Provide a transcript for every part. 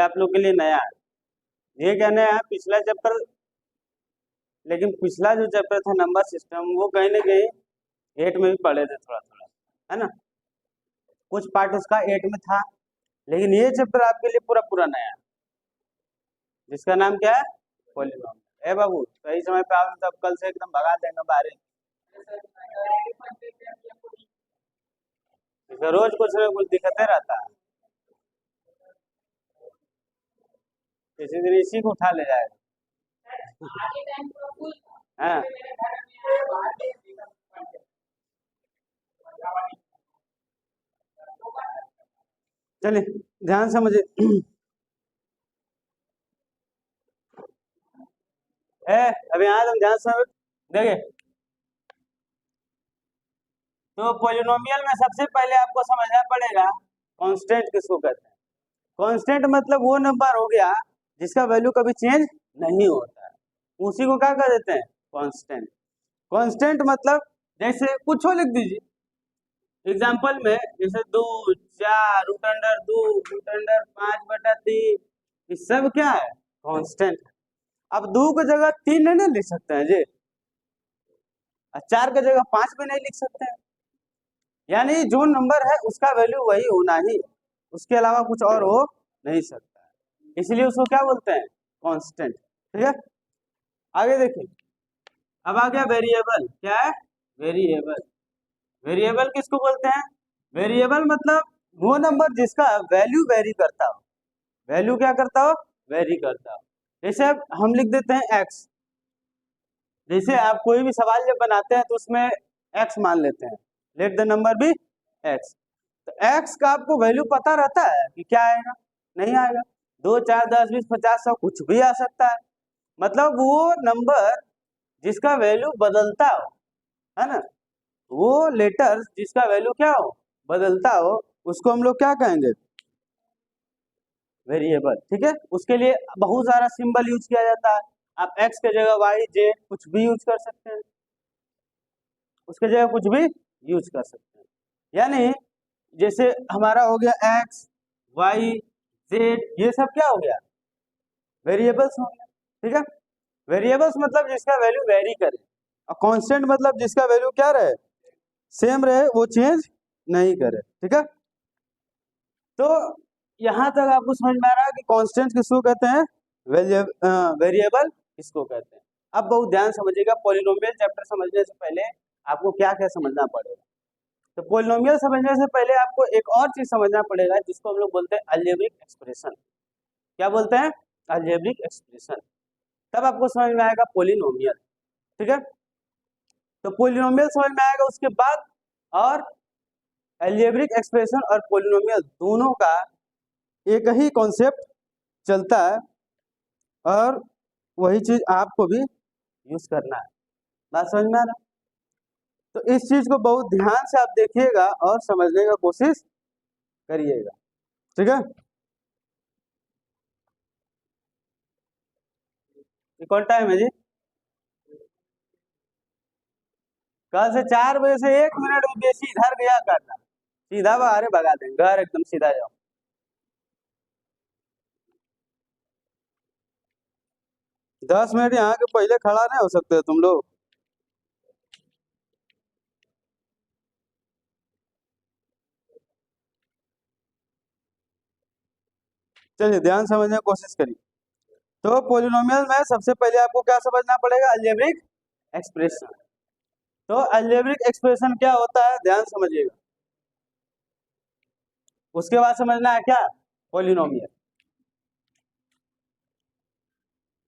आप लोग के लिए नया है। ये क्या नया है, पिछला चैप्टर, लेकिन पिछला जो चैप्टर था नंबर सिस्टम वो कहीं ना कहीं 8 में भी पढ़े थे थोड़ा थोड़ा, है ना, कुछ पार्ट उसका 8 में था, लेकिन ये चैप्टर आपके लिए पूरा पूरा नया है, जिसका नाम क्या है, पॉलिनोमियल। ए बाबू सही समय पे आओ, तब कल से एकदम भगा देंगे बाहर। रोज कुछ ना कुछ दिक्कतें रहता है, किसी दिन इसी को उठा ले जाएगा। हाँ चलिए ध्यान समझिए। अभी यहाँ तुम ध्यान समझ देखिए, तो पॉलिनोमियल में सबसे पहले आपको समझना पड़ेगा कांस्टेंट किसको कहते हैं। कांस्टेंट मतलब वो नंबर हो गया जिसका वैल्यू कभी चेंज नहीं होता है, उसी को क्या कह देते हैं, कांस्टेंट। कांस्टेंट मतलब जैसे कुछ हो लिख दीजिए, एग्जाम्पल में जैसे 2 4 रूट अंडर 2 रूट अंडर 5/3, ये सब क्या है, कांस्टेंट। अब 2 की जगह 3 नहीं लिख सकते हैं जी, और 4 की जगह 5 भी नहीं लिख सकते हैं, यानी जो नंबर है उसका वैल्यू वही होना ही, उसके अलावा कुछ और हो नहीं सकता है, इसलिए उसको क्या बोलते हैं, कांस्टेंट। ठीक है, आगे देखिए, अब आ गया वेरिएबल। क्या है, वेरिएबल। वेरिएबल किसको बोलते हैं, वेरिएबल मतलब वो नंबर जिसका वैल्यू वेरी करता हो, वैल्यू क्या करता हो, वेरी करता हो। जैसे अब हम लिख देते हैं एक्स, जैसे आप कोई भी सवाल जब बनाते हैं तो उसमें एक्स मान लेते हैं, let the number be x. तो एक्स का आपको वैल्यू पता रहता है कि क्या आएगा, नहीं आएगा, 2 4 10 20 50 100 कुछ भी आ सकता है, मतलब वो नंबर जिसका वैल्यू बदलता हो, है ना, वो लेटर्स जिसका वैल्यू क्या हो, बदलता हो, उसको हम लोग क्या कहेंगे, वेरिएबल। ठीक है, उसके लिए बहुत सारा सिंबल यूज किया जाता है, आप एक्स के जगह वाई जेड कुछ भी यूज कर सकते हैं, उसके जगह कुछ भी यूज कर सकते हैं, यानी जैसे हमारा हो गया एक्स वाई जेड, ये सब क्या हो गया, वेरिएबल्स हो गया। ठीक है, वेरिएबल्स मतलब जिसका वैल्यू वेरी करे, और कांस्टेंट मतलब जिसका वैल्यू क्या रहे, सेम रहे, वो चेंज नहीं करे। ठीक है, तो यहाँ तक आपको समझ में आ रहा है कि कांस्टेंट किसको कहते हैं, वेरिएबल किसको कहते हैं। अब बहुत ध्यान समझिएगा, पॉलिनोमियल चैप्टर समझने से पहले आपको क्या क्या समझना पड़ेगा। तो पॉलिनोमियल समझने से पहले आपको एक और चीज समझना पड़ेगा जिसको हम लोग बोलते हैं अलजेब्रिक एक्सप्रेशन। क्या बोलते हैं, अलजेब्रिक एक्सप्रेशन, तब आपको समझ में आएगा पॉलिनोमियल। ठीक है, तो पॉलिनोमियल समझ में आएगा, उसके बाद और अलजेब्रिक एक्सप्रेशन और पॉलिनोमियल दोनों का एक ही कॉन्सेप्ट चलता है, और वही चीज आपको भी यूज करना है। बात समझ में आ रहा है? तो इस चीज को बहुत ध्यान से आप देखिएगा और समझने का कोशिश करिएगा। ठीक है, कौन टाइम है जी, कल से 4 बजे से 1 मिनट भी बेसी इधर गया करना, सीधा बाहर भगा देंगे घर, एकदम सीधा जाओ। दस मिनट यहाँ के पहले खड़ा नहीं हो सकते तुम लोग। चलिए ध्यान समझने की कोशिश करिए। तो पॉलिनोमियल में सबसे पहले आपको क्या समझना पड़ेगा, अलजेब्रिक एक्सप्रेशन। तो अलजेब्रिक एक्सप्रेशन क्या होता है, ध्यान समझिएगा, उसके बाद समझना है क्या, पॉलिनोमियल।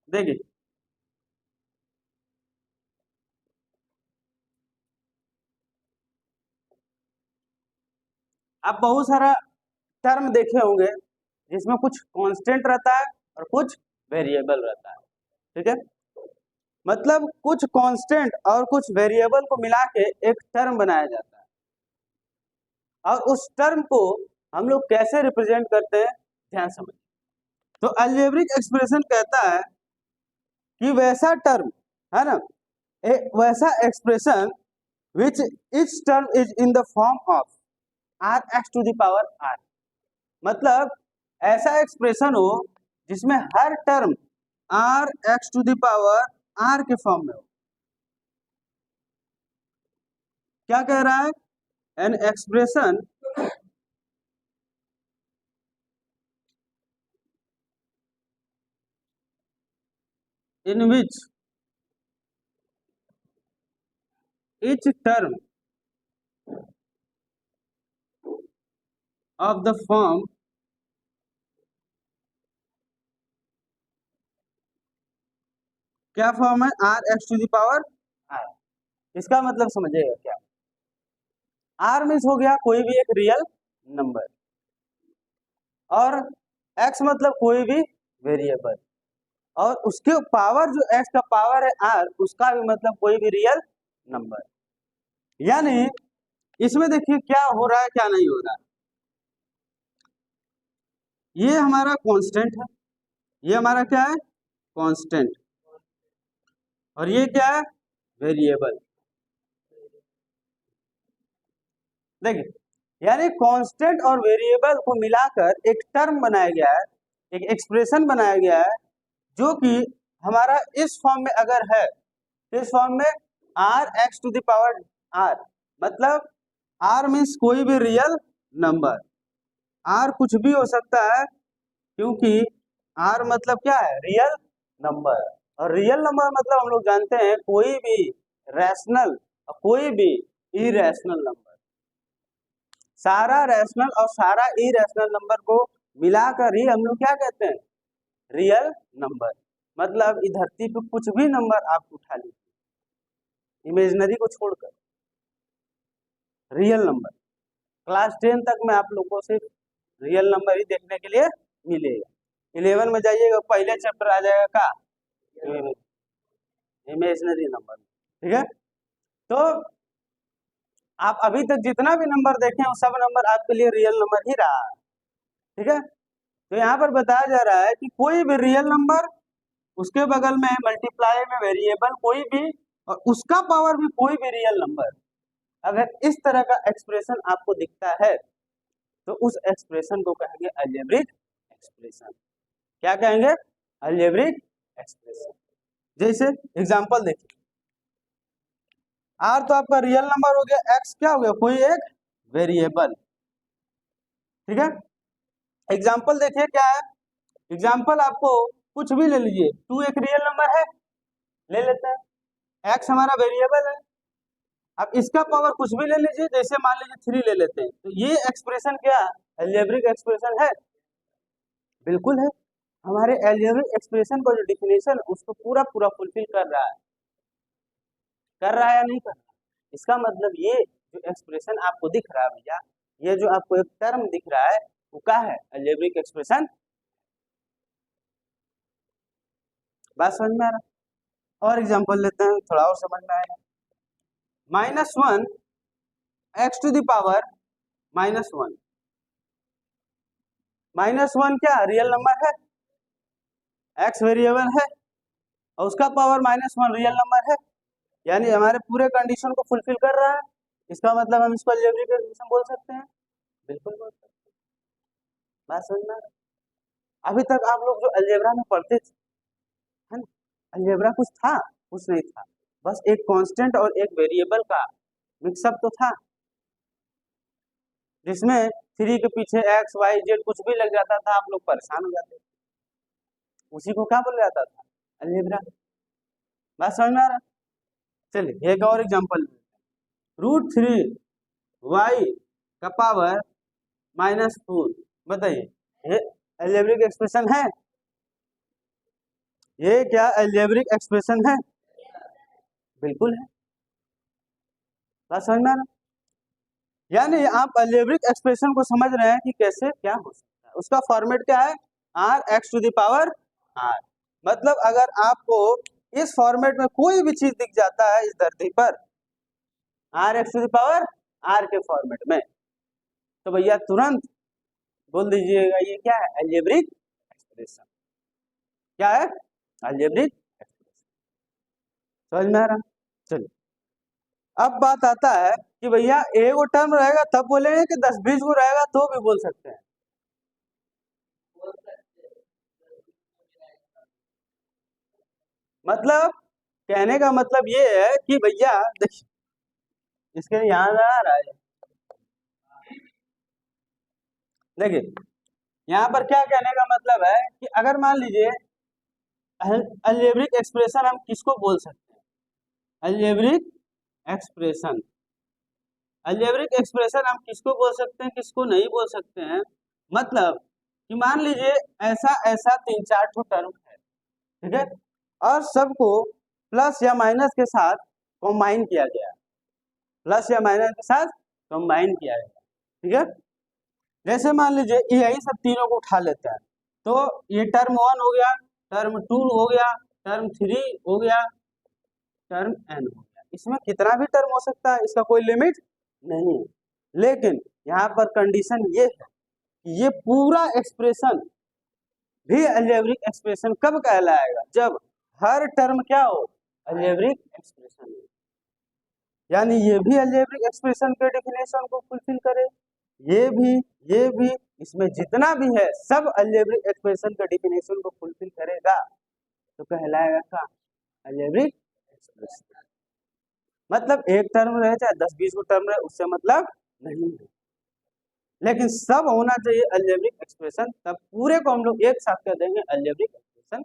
देखिए, आप बहुत सारा टर्म देखे होंगे जिसमें कुछ कांस्टेंट रहता है और कुछ वेरिएबल रहता है। ठीक है, मतलब कुछ कांस्टेंट और कुछ वेरिएबल को मिला के एक टर्म बनाया जाता है, और उस टर्म को हम लोग कैसे रिप्रेजेंट करते हैं, ध्यान समझिए। तो अलजेब्रिक एक्सप्रेशन कहता है कि वैसा टर्म, है ना, वैसा expression which each term is in the form of r x to the power are, मतलब ऐसा एक्सप्रेशन हो जिसमें हर term r x to the power are के फॉर्म में हो। क्या कह रहा है? An expression in which each term of the form क्या फॉर्म है? Are x to the power r. इसका मतलब समझिएगा क्या? आर मीन्स हो गया कोई भी एक रियल नंबर, और एक्स मतलब कोई भी वेरिएबल, और उसके पावर जो एक्स का पावर है आर, उसका भी मतलब कोई भी रियल नंबर। यानी इसमें देखिए क्या हो रहा है क्या नहीं हो रहा है। ये हमारा कांस्टेंट है, ये हमारा क्या है? कांस्टेंट। और ये क्या है? वेरिएबल। देखिए, यानी कांस्टेंट और वेरिएबल को मिलाकर एक टर्म बनाया गया है, एक एक्सप्रेशन बनाया गया है, जो कि हमारा इस फॉर्म में अगर है, इस फॉर्म में R x to the power are, मतलब आर मीन्स कोई भी रियल नंबर। आर कुछ भी हो सकता है, क्योंकि आर मतलब क्या है? Real number. और रियल नंबर मतलब हम लोग जानते हैं कोई भी रैशनल और कोई भी इरेशनल नंबर। सारा रैशनल और सारा इरेशनल नंबर को मिलाकर ही हम लोग क्या कहते हैं? Real number. मतलब इस धरती पे कुछ भी नंबर आप उठा लीजिए, इमेजिनरी को छोड़कर, रियल नंबर। क्लास 10 तक में आप लोगों को सिर्फ रियल नंबर ही देखने के लिए मिलेगा। 11 में जाइएगा, पहले चैप्टर आ जाएगा का इमेजिनरी नंबर। ठीक है, तो आप अभी तक जितना भी नंबर देखे वो सब नंबर आपके लिए रियल नंबर ही रहा है। ठीक है, तो यहाँ पर बताया जा रहा है कि कोई भी रियल नंबर, उसके बगल में मल्टीप्लाई में वेरिएबल कोई भी, और उसका पावर भी कोई भी रियल नंबर, अगर इस तरह का एक्सप्रेशन आपको दिखता है तो उस एक्सप्रेशन को कहेंगे अलजेब्रिक एक्सप्रेशन। क्या कहेंगे? Algebraic expression. जैसे एग्जांपल देखिए, आर तो आपका रियल नंबर हो गया, एक्स क्या हो गया? कोई एक वेरिएबल। ठीक है, एग्जांपल देखिए क्या है। एग्जांपल आपको कुछ भी ले लीजिए, 2 एक रियल नंबर है, ले लेते हैं। एक्स हमारा वेरिएबल है। अब इसका पावर कुछ भी ले लीजिए, जैसे मान लीजिए 3 ले लेते हैं, तो ये एक्सप्रेशन क्या अलजेब्रिक एक्सप्रेशन है? बिल्कुल है। हमारे अलजेब्रिक एक्सप्रेशन का जो डिफिनेशन उसको पूरा पूरा फुलफिल कर रहा है। कर रहा है या नहीं कर रहा? इसका मतलब ये जो एक्सप्रेशन आपको दिख रहा है भैया, ये जो आपको एक टर्म दिख रहा है, वो क्या है? Algebraic expression. बात समझ में आ रहा? और एग्जांपल लेते हैं, थोड़ा और समझ में आएगा। -1 एक्स टू द पावर -1। -1 क्या रियल नंबर है? एक्स वेरिएबल है, और उसका पावर -1 रियल नंबर है, यानी हमारे पूरे कंडीशन को फुलफिल कर रहा है। इसका मतलब हम इसको अलजेब्रिक एक्सप्रेशन बोल सकते हैं। बिल्कुल बोल सकते हैं। बात समझ में आ रहा है? अभी तक आप लोग जो अलजेब्रा में पढ़ते थे, है ना, अलजेब्रा कुछ था? कुछ नहीं था, बस एक कांस्टेंट और एक वेरिएबल का मिक्सअप तो था, जिसमें 3 के पीछे एक्स वाई जेड कुछ भी लग जाता था, आप लोग परेशान हो जाते थे। उसी को क्या बोला जाता था? अलजेब्रा। बात समझ में आ रहा? चलिए एक और एग्जांपल, √3 y का पावर -4। बताइए, ये अलजेब्रिक एक्सप्रेशन है? ये क्या अलजेब्रिक एक्सप्रेशन है? बिल्कुल है। बात समझ में आ रहा? यानी आप अलजेब्रिक एक्सप्रेशन को समझ रहे हैं कि कैसे क्या हो सकता है। उसका फॉर्मेट क्या है? Are x to the power are. मतलब अगर आपको इस फॉर्मेट में कोई भी चीज दिख जाता है इस धरती पर, R x to the power are के फॉर्मेट में, तो भैया तुरंत बोल दीजिएगा ये क्या है? Algebraic expression. क्या है? Algebraic expression. समझ में आ रहा? चलिए, अब बात आता है कि भैया एक टर्म रहेगा तब बोलेंगे कि 10-20 को रहेगा तो भी बोल सकते हैं? मतलब कहने का मतलब ये है कि भैया देखिए, इसके यहाँ आ रहा है, देखिए यहाँ पर क्या कहने का मतलब है कि अगर मान लीजिए अलजेब्रिक एक्सप्रेशन हम किसको बोल सकते हैं, अलजेब्रिक एक्सप्रेशन, अलजेब्रिक एक्सप्रेशन हम किसको बोल सकते हैं, किसको नहीं बोल सकते हैं। मतलब कि मान लीजिए ऐसा ऐसा 3-4 ठो टर्म है, ठीक है, और सबको प्लस या माइनस के साथ कंबाइन किया गया, प्लस या माइनस के साथ कंबाइन किया गया, ठीक है। जैसे मान लीजिए यही सब तीनों को उठा लेते हैं, तो ये टर्म 1 हो गया, टर्म 2 हो गया, टर्म 3 हो गया, टर्म n हो गया। इसमें कितना भी टर्म हो सकता है, इसका कोई लिमिट नहीं है। लेकिन यहाँ पर कंडीशन ये है कि ये पूरा एक्सप्रेशन भी अलजेब्रिक एक्सप्रेशन कब कहलाएगा, जब हर टर्म क्या हो, अलजेब्रिक एक्सप्रेशन हो, यानी ये भी अलजेब्रिक एक्सप्रेशन के डेफिनेशन को फुलफिल करे, ये भी, इसमें जितना भी है सब अलजेब्रिक एक्सप्रेशन के डेफिनेशन को फुलफिल करेगा, तो कहलाएगा क्या, अलजेब्रिक एक्सप्रेशन। मतलब एक टर्म रहे चाहे 10-20 टर्म रहे, उससे मतलब नहीं है, लेकिन सब होना चाहिए अलजेब्रिक एक्सप्रेशन, तब पूरे को हम लोग एक साथ कर देंगे अलजेब्रिक एक्सप्रेशन।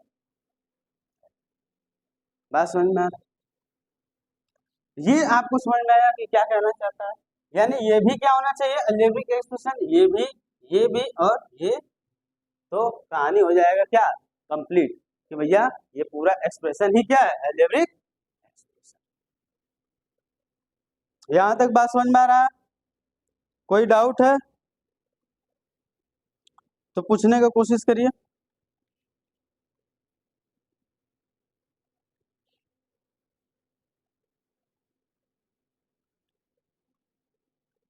बात समझ में आ रहा है? ये आपको समझ में आया कि क्या कहना चाहता है, यानी ये भी क्या होना चाहिए, अलजेब्रिक एक्सप्रेशन, ये भी और ये, तो कहानी हो जाएगा क्या, कंप्लीट, कि भैया ये पूरा एक्सप्रेशन ही क्या है, अलजेब्रिक एक्सप्रेशन। यहां तक बात समझ में आ रहा है? कोई डाउट है तो पूछने का कोशिश करिए।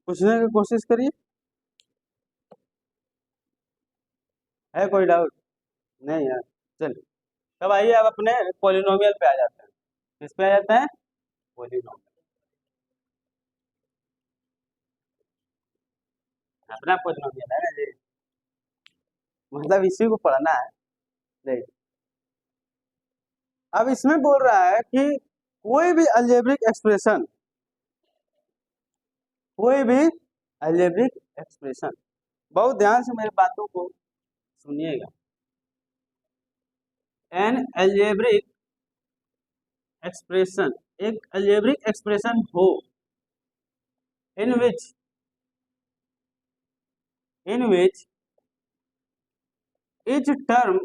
पूछने की कोशिश करिए, है कोई डाउट? नहीं यार, चलिए तब आइए अब अपने पॉलिनोमियल पे आ जाते हैं। किस पे आ जाते हैं, पॉलिनोमियल, अपना पॉलिनोमियल है ना जी, मतलब इसी को पढ़ना है। देख अब इसमें बोल रहा है कि कोई भी अलजेब्रिक एक्सप्रेशन, कोई भी अलजेब्रिक एक्सप्रेशन, बहुत ध्यान से मेरी बातों को सुनिएगा, एन अलजेब्रिक एक्सप्रेशन, एक अलजेब्रिक एक्सप्रेशन हो इन which each term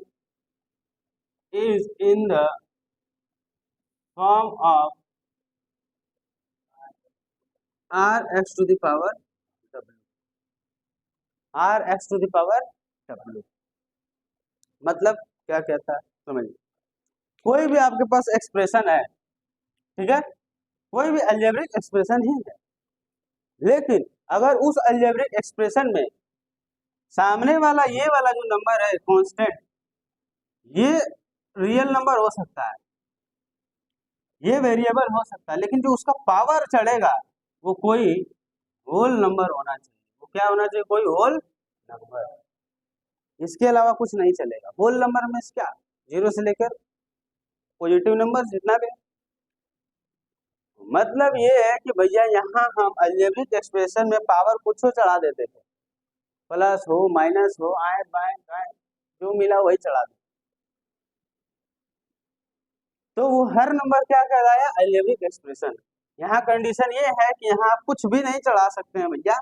is in the form of rx to the power w, rx to the power w। मतलब क्या कहता है समझिए, कोई भी आपके पास एक्सप्रेशन है, ठीक है, कोई भी अलजेब्रिक एक्सप्रेशन ही है, लेकिन अगर उस अलजेब्रिक एक्सप्रेशन में सामने वाला ये वाला जो नंबर है कांस्टेंट, ये रियल नंबर हो सकता है, ये वेरिएबल हो सकता है, लेकिन जो उसका पावर चढ़ेगा वो कोई होल नंबर होना चाहिए, वो क्या होना चाहिए, कोई होल नंबर, इसके अलावा कुछ नहीं चलेगा। होल नंबर में क्या, 0 से लेकर पॉजिटिव नंबर जितना भी, मतलब ये है कि भैया यहाँ हम अलजेब्रिक एक्सप्रेशन में पावर कुछ चढ़ा देते थे, प्लस हो माइनस हो आए बाएं दाएं जो मिला वही चढ़ा दे, तो वो हर नंबर क्या कहलाया, अलजेब्रिक एक्सप्रेशन। यहाँ कंडीशन ये है कि यहाँ आप कुछ भी नहीं चढ़ा सकते हैं भैया,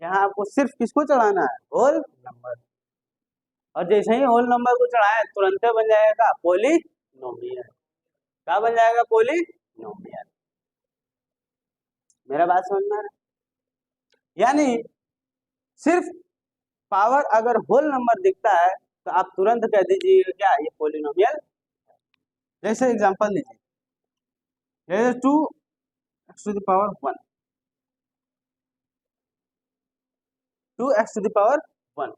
यहाँ आपको सिर्फ किसको चढ़ाना है, होल नंबर, और जैसे ही होल नंबर को चढ़ाए तुरंत बन जाएगा पॉलिनोमियल, क्या बन जाएगा, पॉलिनोमियल। मेरा बात समझ में आ रहा है? यानी सिर्फ पावर अगर होल नंबर दिखता है तो आप तुरंत कह दीजिए क्या, ये पॉलिनोमियल। जैसे एग्जांपल लीजिए, जैसे 2x to the power 1, 2x to the power 1,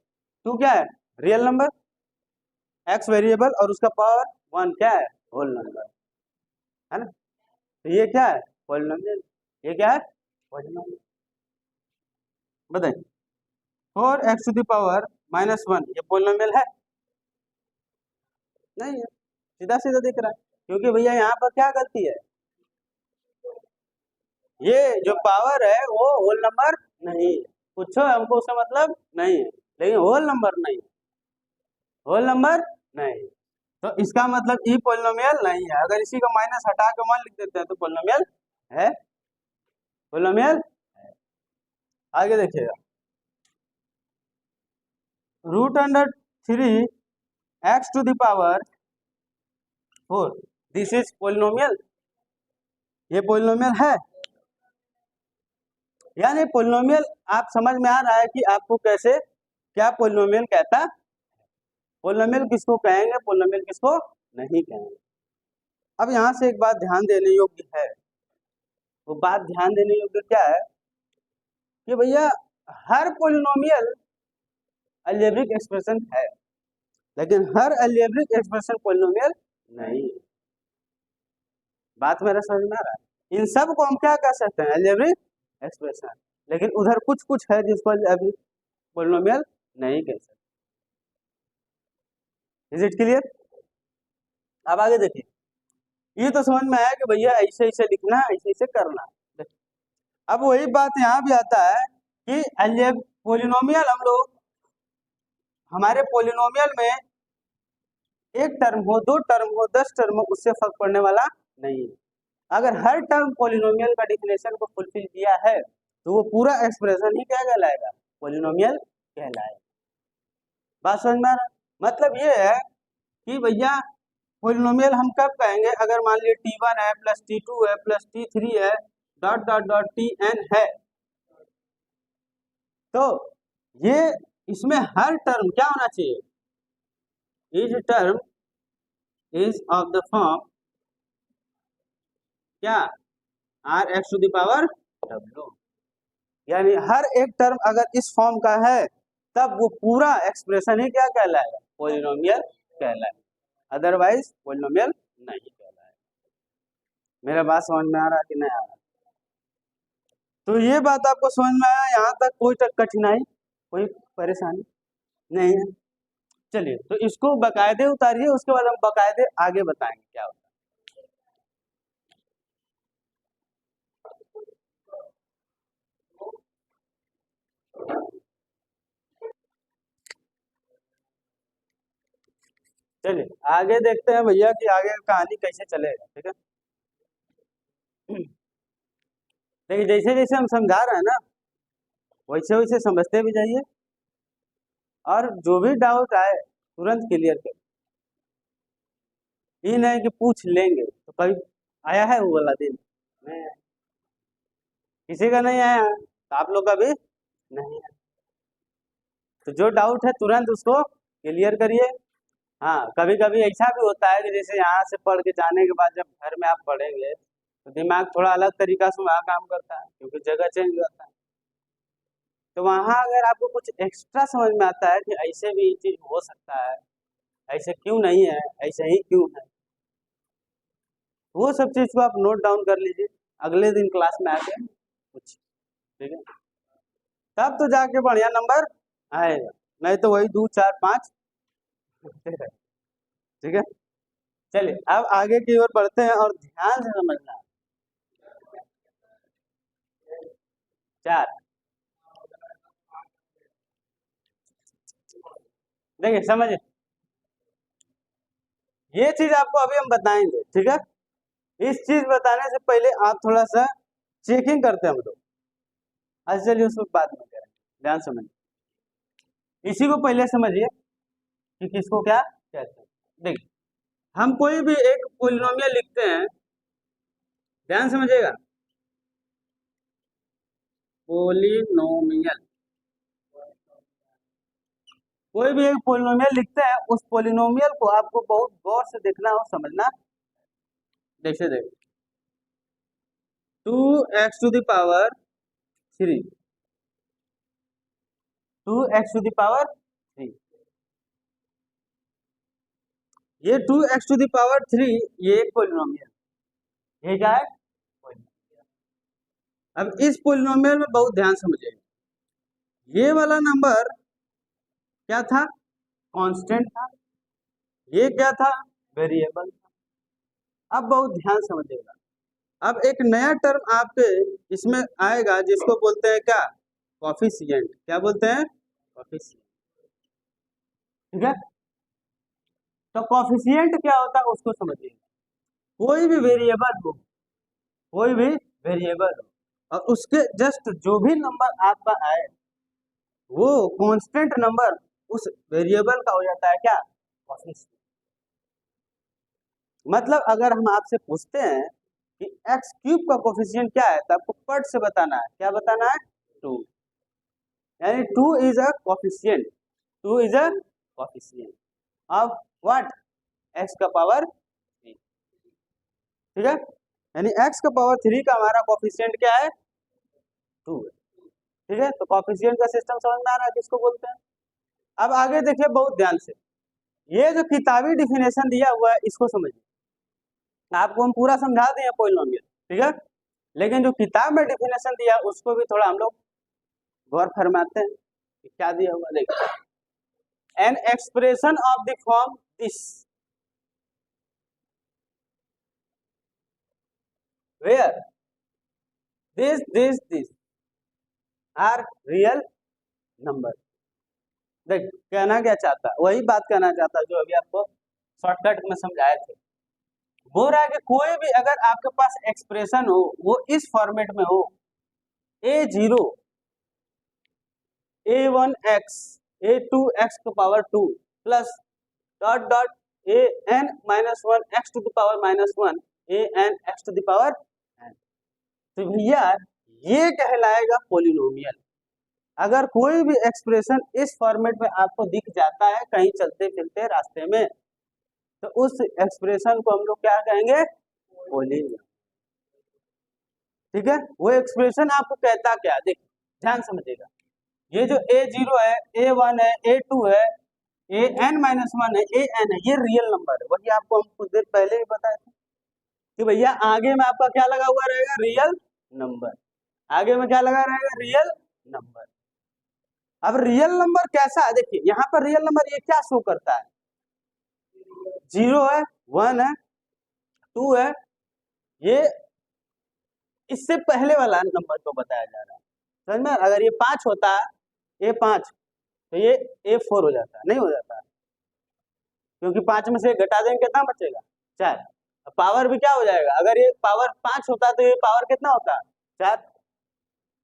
2 क्या है, रियल नंबर, x वेरिएबल और उसका पावर 1 क्या है, होल नंबर, है ना, तो ये क्या है, पॉलिनोमियल, ये क्या है, पॉलिनोमियल। बताइए 4x टू द पावर -1 ये पॉलिनोमियल है, नहीं है, सीधा सीधा दिख रहा है, क्योंकि भैया यहाँ पर क्या गलती है, ये जो पावर है वो होल नंबर नहीं है, कुछ हमको उसका मतलब नहीं है, लेकिन होल नंबर नहीं है, होल नंबर नहीं। तो इसका मतलब ई पोलिनोमियल नहीं है। अगर इसी का माइनस हटा के मान लिख देते हैं तो पोलिनोमियल है, पोलिनोमियल है। आगे देखिएगा, root under 3 x⁴, this is polynomial, ये पोलिनोमियल है। यानी पोलिनोमियल आप समझ में आ रहा है कि आपको कैसे क्या पोलिनोमियल कहता है, पोलिनोमियल किसको कहेंगे, पोलिनोमियल किसको नहीं कहेंगे। अब यहाँ से एक बात ध्यान देने योग्य है, वो बात ध्यान देने योग्य क्या है कि भैया हर पोलिनोमियल अलजेब्रिक एक्सप्रेशन है, लेकिन हर अलजेब्रिक एक्सप्रेशन पोलिनोमियल नहीं है। बात मेरा समझ में आ रहा है। इन सब को हम क्या कह सकते हैं, अलजेब्रिक एक्सप्रेशन, लेकिन उधर कुछ कुछ है जिसको अलजेब्रिक पोलिनोमियल नहीं कह सकते। Is it clear? अब आगे देखिए, ये तो समझ में आया कि भैया ऐसे ऐसे लिखना, ऐसे ऐसे करना। अब वही बात यहाँ भी आता है कि पोलिनोमियल हम लोग, हमारे पोलिनोमियल में एक टर्म हो, दो टर्म हो, 10 टर्म हो, उससे फर्क पड़ने वाला नहीं है। अगर हर टर्म पोलिनोमियल का डिफिनेशन को फुलफिल किया है तो वो पूरा एक्सप्रेशन ही क्या कहलाएगा, पोलिनोमियल कहलाएगा। बात समझ में आ रहा है? मतलब ये है कि भैया पोलिनोमियल हम कब कहेंगे, अगर मान लीजिए t1 है प्लस t2 है प्लस t3 है डॉट डॉट डॉट tn है, तो ये इसमें हर टर्म क्या होना चाहिए, is term is of the form क्या, r(x⁻w), यानी हर एक टर्म अगर इस फॉर्म का है तब वो पूरा एक्सप्रेशन ही क्या कहलाएगा, पोलिनोमियल कहलाएगा, अदरवाइज पोलिनोमियल नहीं कहलाएगा। मेरा बात समझ में आ रहा है कि नहीं आ रहा? तो ये बात आपको समझ में आया, यहाँ तक कोई कठिनाई, कोई परेशानी नहीं है। चलिए, तो इसको बकायदे उतारिए, उसके बाद हम बकायदे आगे बताएंगे क्या होता है। चलिए आगे देखते हैं भैया कि आगे कहानी कैसे चलेगा, ठीक है। देखिए जैसे जैसे हम समझा रहे हैं ना, वैसे वैसे समझते भी जाइए, और जो भी डाउट आए तुरंत क्लियर करिए। ये नहीं कि पूछ लेंगे तो कभी आया है वो वाला दिन, नहीं आया। किसी का नहीं आया तो आप लोग का भी नहीं है, तो जो डाउट है तुरंत उसको क्लियर करिए। हाँ, कभी कभी ऐसा भी होता है कि जैसे यहाँ से पढ़ के जाने के बाद जब घर में आप पढ़ेंगे तो दिमाग थोड़ा अलग तरीका से वहाँ काम करता है, क्योंकि जगह चेंज होता है। तो वहाँ अगर आपको कुछ एक्स्ट्रा समझ में आता है कि ऐसे भी ये चीज हो सकता है, ऐसे क्यों नहीं है, ऐसे ही क्यों है, वो सब चीज को आप नोट डाउन कर लीजिए, अगले दिन क्लास में आके कुछ, ठीक है, तब तो जाके बढ़िया नंबर आएगा, नहीं तो वही 2 4 5 ठीक है। चलिए अब आगे की ओर बढ़ते हैं और ध्यान से समझना। 4, देखिए समझिए, ये चीज आपको अभी हम बताएंगे, ठीक है। इस चीज बताने से पहले आप थोड़ा सा चेकिंग करते हैं हम लोग। अच्छा चलिए उसमें बात नहीं करें, ध्यान समझिए, इसी को पहले समझिए कि किसको क्या कहते हैं। देखिए हम कोई भी एक पोलिनोमियल लिखते हैं, ध्यान समझिएगा, पोलिनोमियल, कोई भी एक पोलिनोमियल लिखते हैं, उस पोलिनोमियल को आपको बहुत गौर से देखना और समझना। जैसे देखिए 2x⁻3, 2x⁻3, ये 2x⁻3 ये एक पोलिनोमियल, ये क्या है, अब इस पोलिनोमियल में बहुत ध्यान समझिए, ये वाला नंबर क्या था, कांस्टेंट था, ये क्या था, वेरिएबल था। अब बहुत ध्यान समझिएगा। अब एक नया टर्म आपके इसमें आएगा जिसको बोलते हैं क्या, कॉफिशिएंट। क्या बोलते हैं, कॉफिशिएंट। ठीक है, तो कॉफिशिएंट क्या होता है उसको समझिए। कोई भी वेरिएबल हो, कोई भी वेरिएबल हो, और उसके जस्ट जो भी नंबर आपका आए वो कांस्टेंट नंबर उस वेरिएबल का हो जाता है क्या, कॉफिशिएंट। मतलब अगर हम आपसे पूछते हैं कि एक्स क्यूब का कोफिशिएंट क्या है, तो आपको पट से बताना है। क्या बताना है, 2। यानी 2 is a coefficient, 2 is a coefficient of what, x का पावर 3। ठीक है, यानी एक्स का पावर 3 का हमारा कोफिशिएंट क्या है, 2 है। ठीक है, तो कोफिशिएंट का सिस्टम समझ में आ रहा है किसको बोलते हैं। अब आगे देखिए बहुत ध्यान से, ये जो किताबी डिफिनेशन दिया हुआ है इसको समझिए। आपको हम पूरा समझा दिए पॉलिनोमियल, ठीक है, लेकिन जो किताब में डिफिनेशन दिया उसको भी थोड़ा हम लोग गौर फरमाते हैं कि क्या दिया हुआ। देखिए, an expression of the form this, where this are real number. देख कहना क्या चाहता है, वही बात कहना चाहता है जो अभी आपको शॉर्टकट में समझाए थे। बोल रहा है कि कोई भी अगर आपके पास एक्सप्रेशन हो वो इस फॉर्मेट में हो, a0 a1x a2x to power 2 plus dot dot an minus 1 x to the power minus 1 an x to the power n, तो भैया ये कहलाएगा पोलिनोमियल। अगर कोई भी एक्सप्रेशन इस फॉर्मेट में आपको दिख जाता है कहीं चलते फिरते रास्ते में, तो उस एक्सप्रेशन को हम लोग क्या कहेंगे, पोलिनोमियल। ठीक है, वो एक्सप्रेशन आपको कहता क्या, देखिए ध्यान समझिएगा। ये जो a0 है, a1 है, a2 है, an-1 है, an है, ये रियल नंबर है। वही आपको हम कुछ देर पहले ही बताए थे कि भैया आगे में आपका क्या लगा हुआ रहेगा, रियल नंबर। आगे में क्या लगा रहेगा, रियल नंबर। अब रियल नंबर कैसा है, देखिए यहाँ पर रियल नंबर ये क्या शो करता है, 0 है, 1 है, 2 है, ये इससे पहले वाला नंबर को बताया जा रहा है। समझ में, अगर ये 5 होता है, a5, तो ये a4 हो जाता है, नहीं हो जाता है, क्योंकि 5 में से घटा देंगे कितना बचेगा, 4। पावर भी क्या हो जाएगा, अगर ये पावर 5 होता तो ये पावर कितना होता, 4,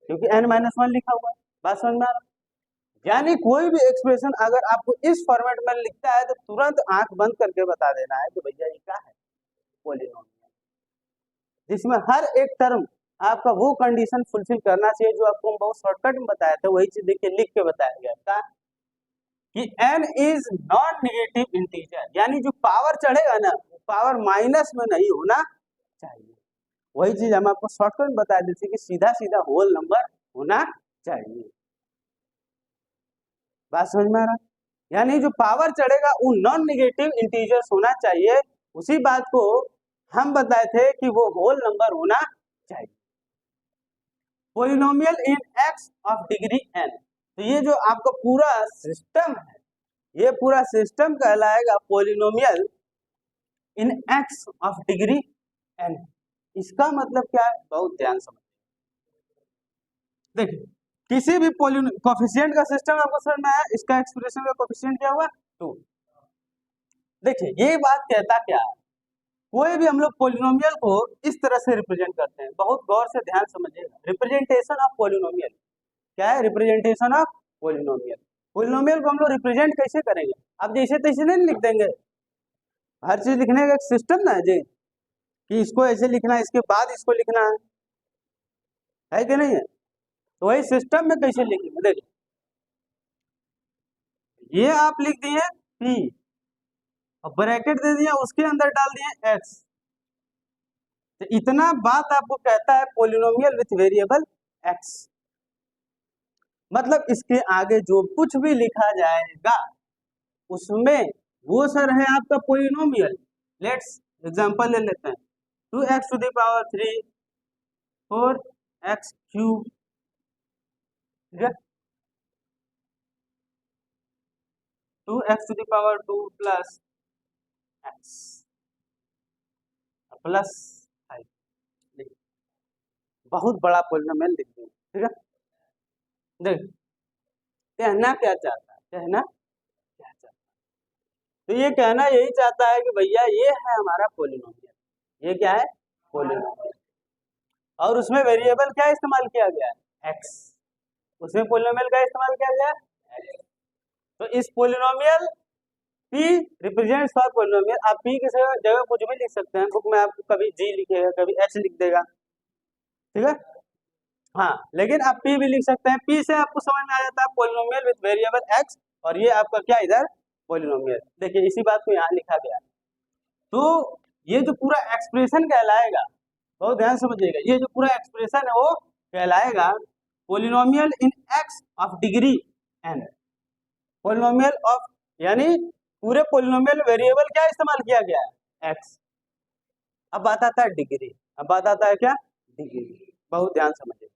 क्योंकि n-1 लिखा हुआ है। बात समझ में आ रहा है? यानी कोई भी एक्सप्रेशन अगर आपको इस फॉर्मेट में लिखता है तो तुरंत आंख बंद करके बता देना है कि भैया ये क्या है, पोलिनोमियल, जिसमें हर एक टर्म आपका वो कंडीशन फुलफिल करना चाहिए जो आपको हम बहुत शॉर्टकट में बताया था। वही चीज देखिए लिख के बताया गया था कि n is non negative integer, यानी जो पावर चढ़ेगा ना वो पावर माइनस में नहीं होना चाहिए। वही चीज हम आपको शॉर्टकट में बता देते कि सीधा सीधा होल नंबर होना चाहिए। बात समझ में आ रहा, यानी जो पावर चढ़ेगा वो नॉन नेगेटिव इंटीजर्स होना चाहिए। उसी बात को हम बताए थे कि वो होल नंबर होना चाहिए। Polynomial in x of degree n, तो ये जो आपका पूरा सिस्टम है, ये पूरा सिस्टम कहलाएगा polynomial in x of degree n। इसका मतलब क्या है, बहुत ध्यान समझ। देखिए किसी भी कोफिशिएंट का सिस्टम आपको समझ में आया, इसका एक्सप्रेशन का कोफिशिएंट क्या हुआ, 2। देखिए ये बात कहता क्या है, कोई भी हम लोग पोलिनोमियल को इस तरह से रिप्रेजेंट करते हैं, बहुत गौर से ध्यान समझिएगा। रिप्रेजेंटेशन ऑफ पोलिनोमियल क्या है, रिप्रेजेंटेशन ऑफ पोलिनोमियल। पोलिनोमियल को हम लोग रिप्रेजेंट कैसे करेंगे, अब जैसे तैसे नहीं लिख देंगे, हर चीज लिखने का एक सिस्टम ना है जी, कि इसको ऐसे लिखना है इसके बाद इसको लिखना है कि नहीं है, तो वही सिस्टम में कैसे लिखेंगे। देखिए ये आप लिख दिए p और ब्रैकेट दे दिया, उसके अंदर डाल दिए x, तो इतना बात आपको कहता है पोलिनोमियल विथ वेरिएबल x। मतलब इसके आगे जो कुछ भी लिखा जाएगा उसमें वो सर है आपका पोलिनोमियल। लेट्स एग्जांपल ले लेते हैं, 2x to the power 3 4x cube, ठीक है, 2x to the power 2 plus x plus 5। बहुत बड़ा पोलिनोमियल लिख दिया, ठीक है। देख कहना क्या चाहता है, कहना क्या चाहता है, तो ये कहना यही चाहता है कि भैया ये है हमारा पोलिनोमियल, ये क्या है पोलिनोमियल, और उसमें वेरिएबल क्या इस्तेमाल किया गया है एक्स, उसमें पोलिनोमियल का इस्तेमाल किया गया है एक्स। तो इस polynomial P represents for polynomial, आप P की जगह कुछ भी लिख सकते हैं, बुक में आपको कभी G लिखेगा कभी H लिख देगा, ठीक है। हाँ लेकिन आप P भी लिख सकते हैं, P से आपको समझ में आ जाता है पोलिनोमियल विद वेरिएबल x, और ये आपका क्या इधर पोलिनोमियल। देखिए इसी बात को यहाँ लिखा गया है। तो ये जो पूरा एक्सप्रेशन कहलाएगा, बहुत ध्यान समझिएगा, ये जो पूरा एक्सप्रेशन है वो कहलाएगा polynomial in x of degree n, polynomial of, यानी पूरे पोलिनोमियल वेरिएबल क्या इस्तेमाल किया गया है x। अब बात आता है डिग्री, अब बात आता है क्या डिग्री, बहुत ध्यान समझिए।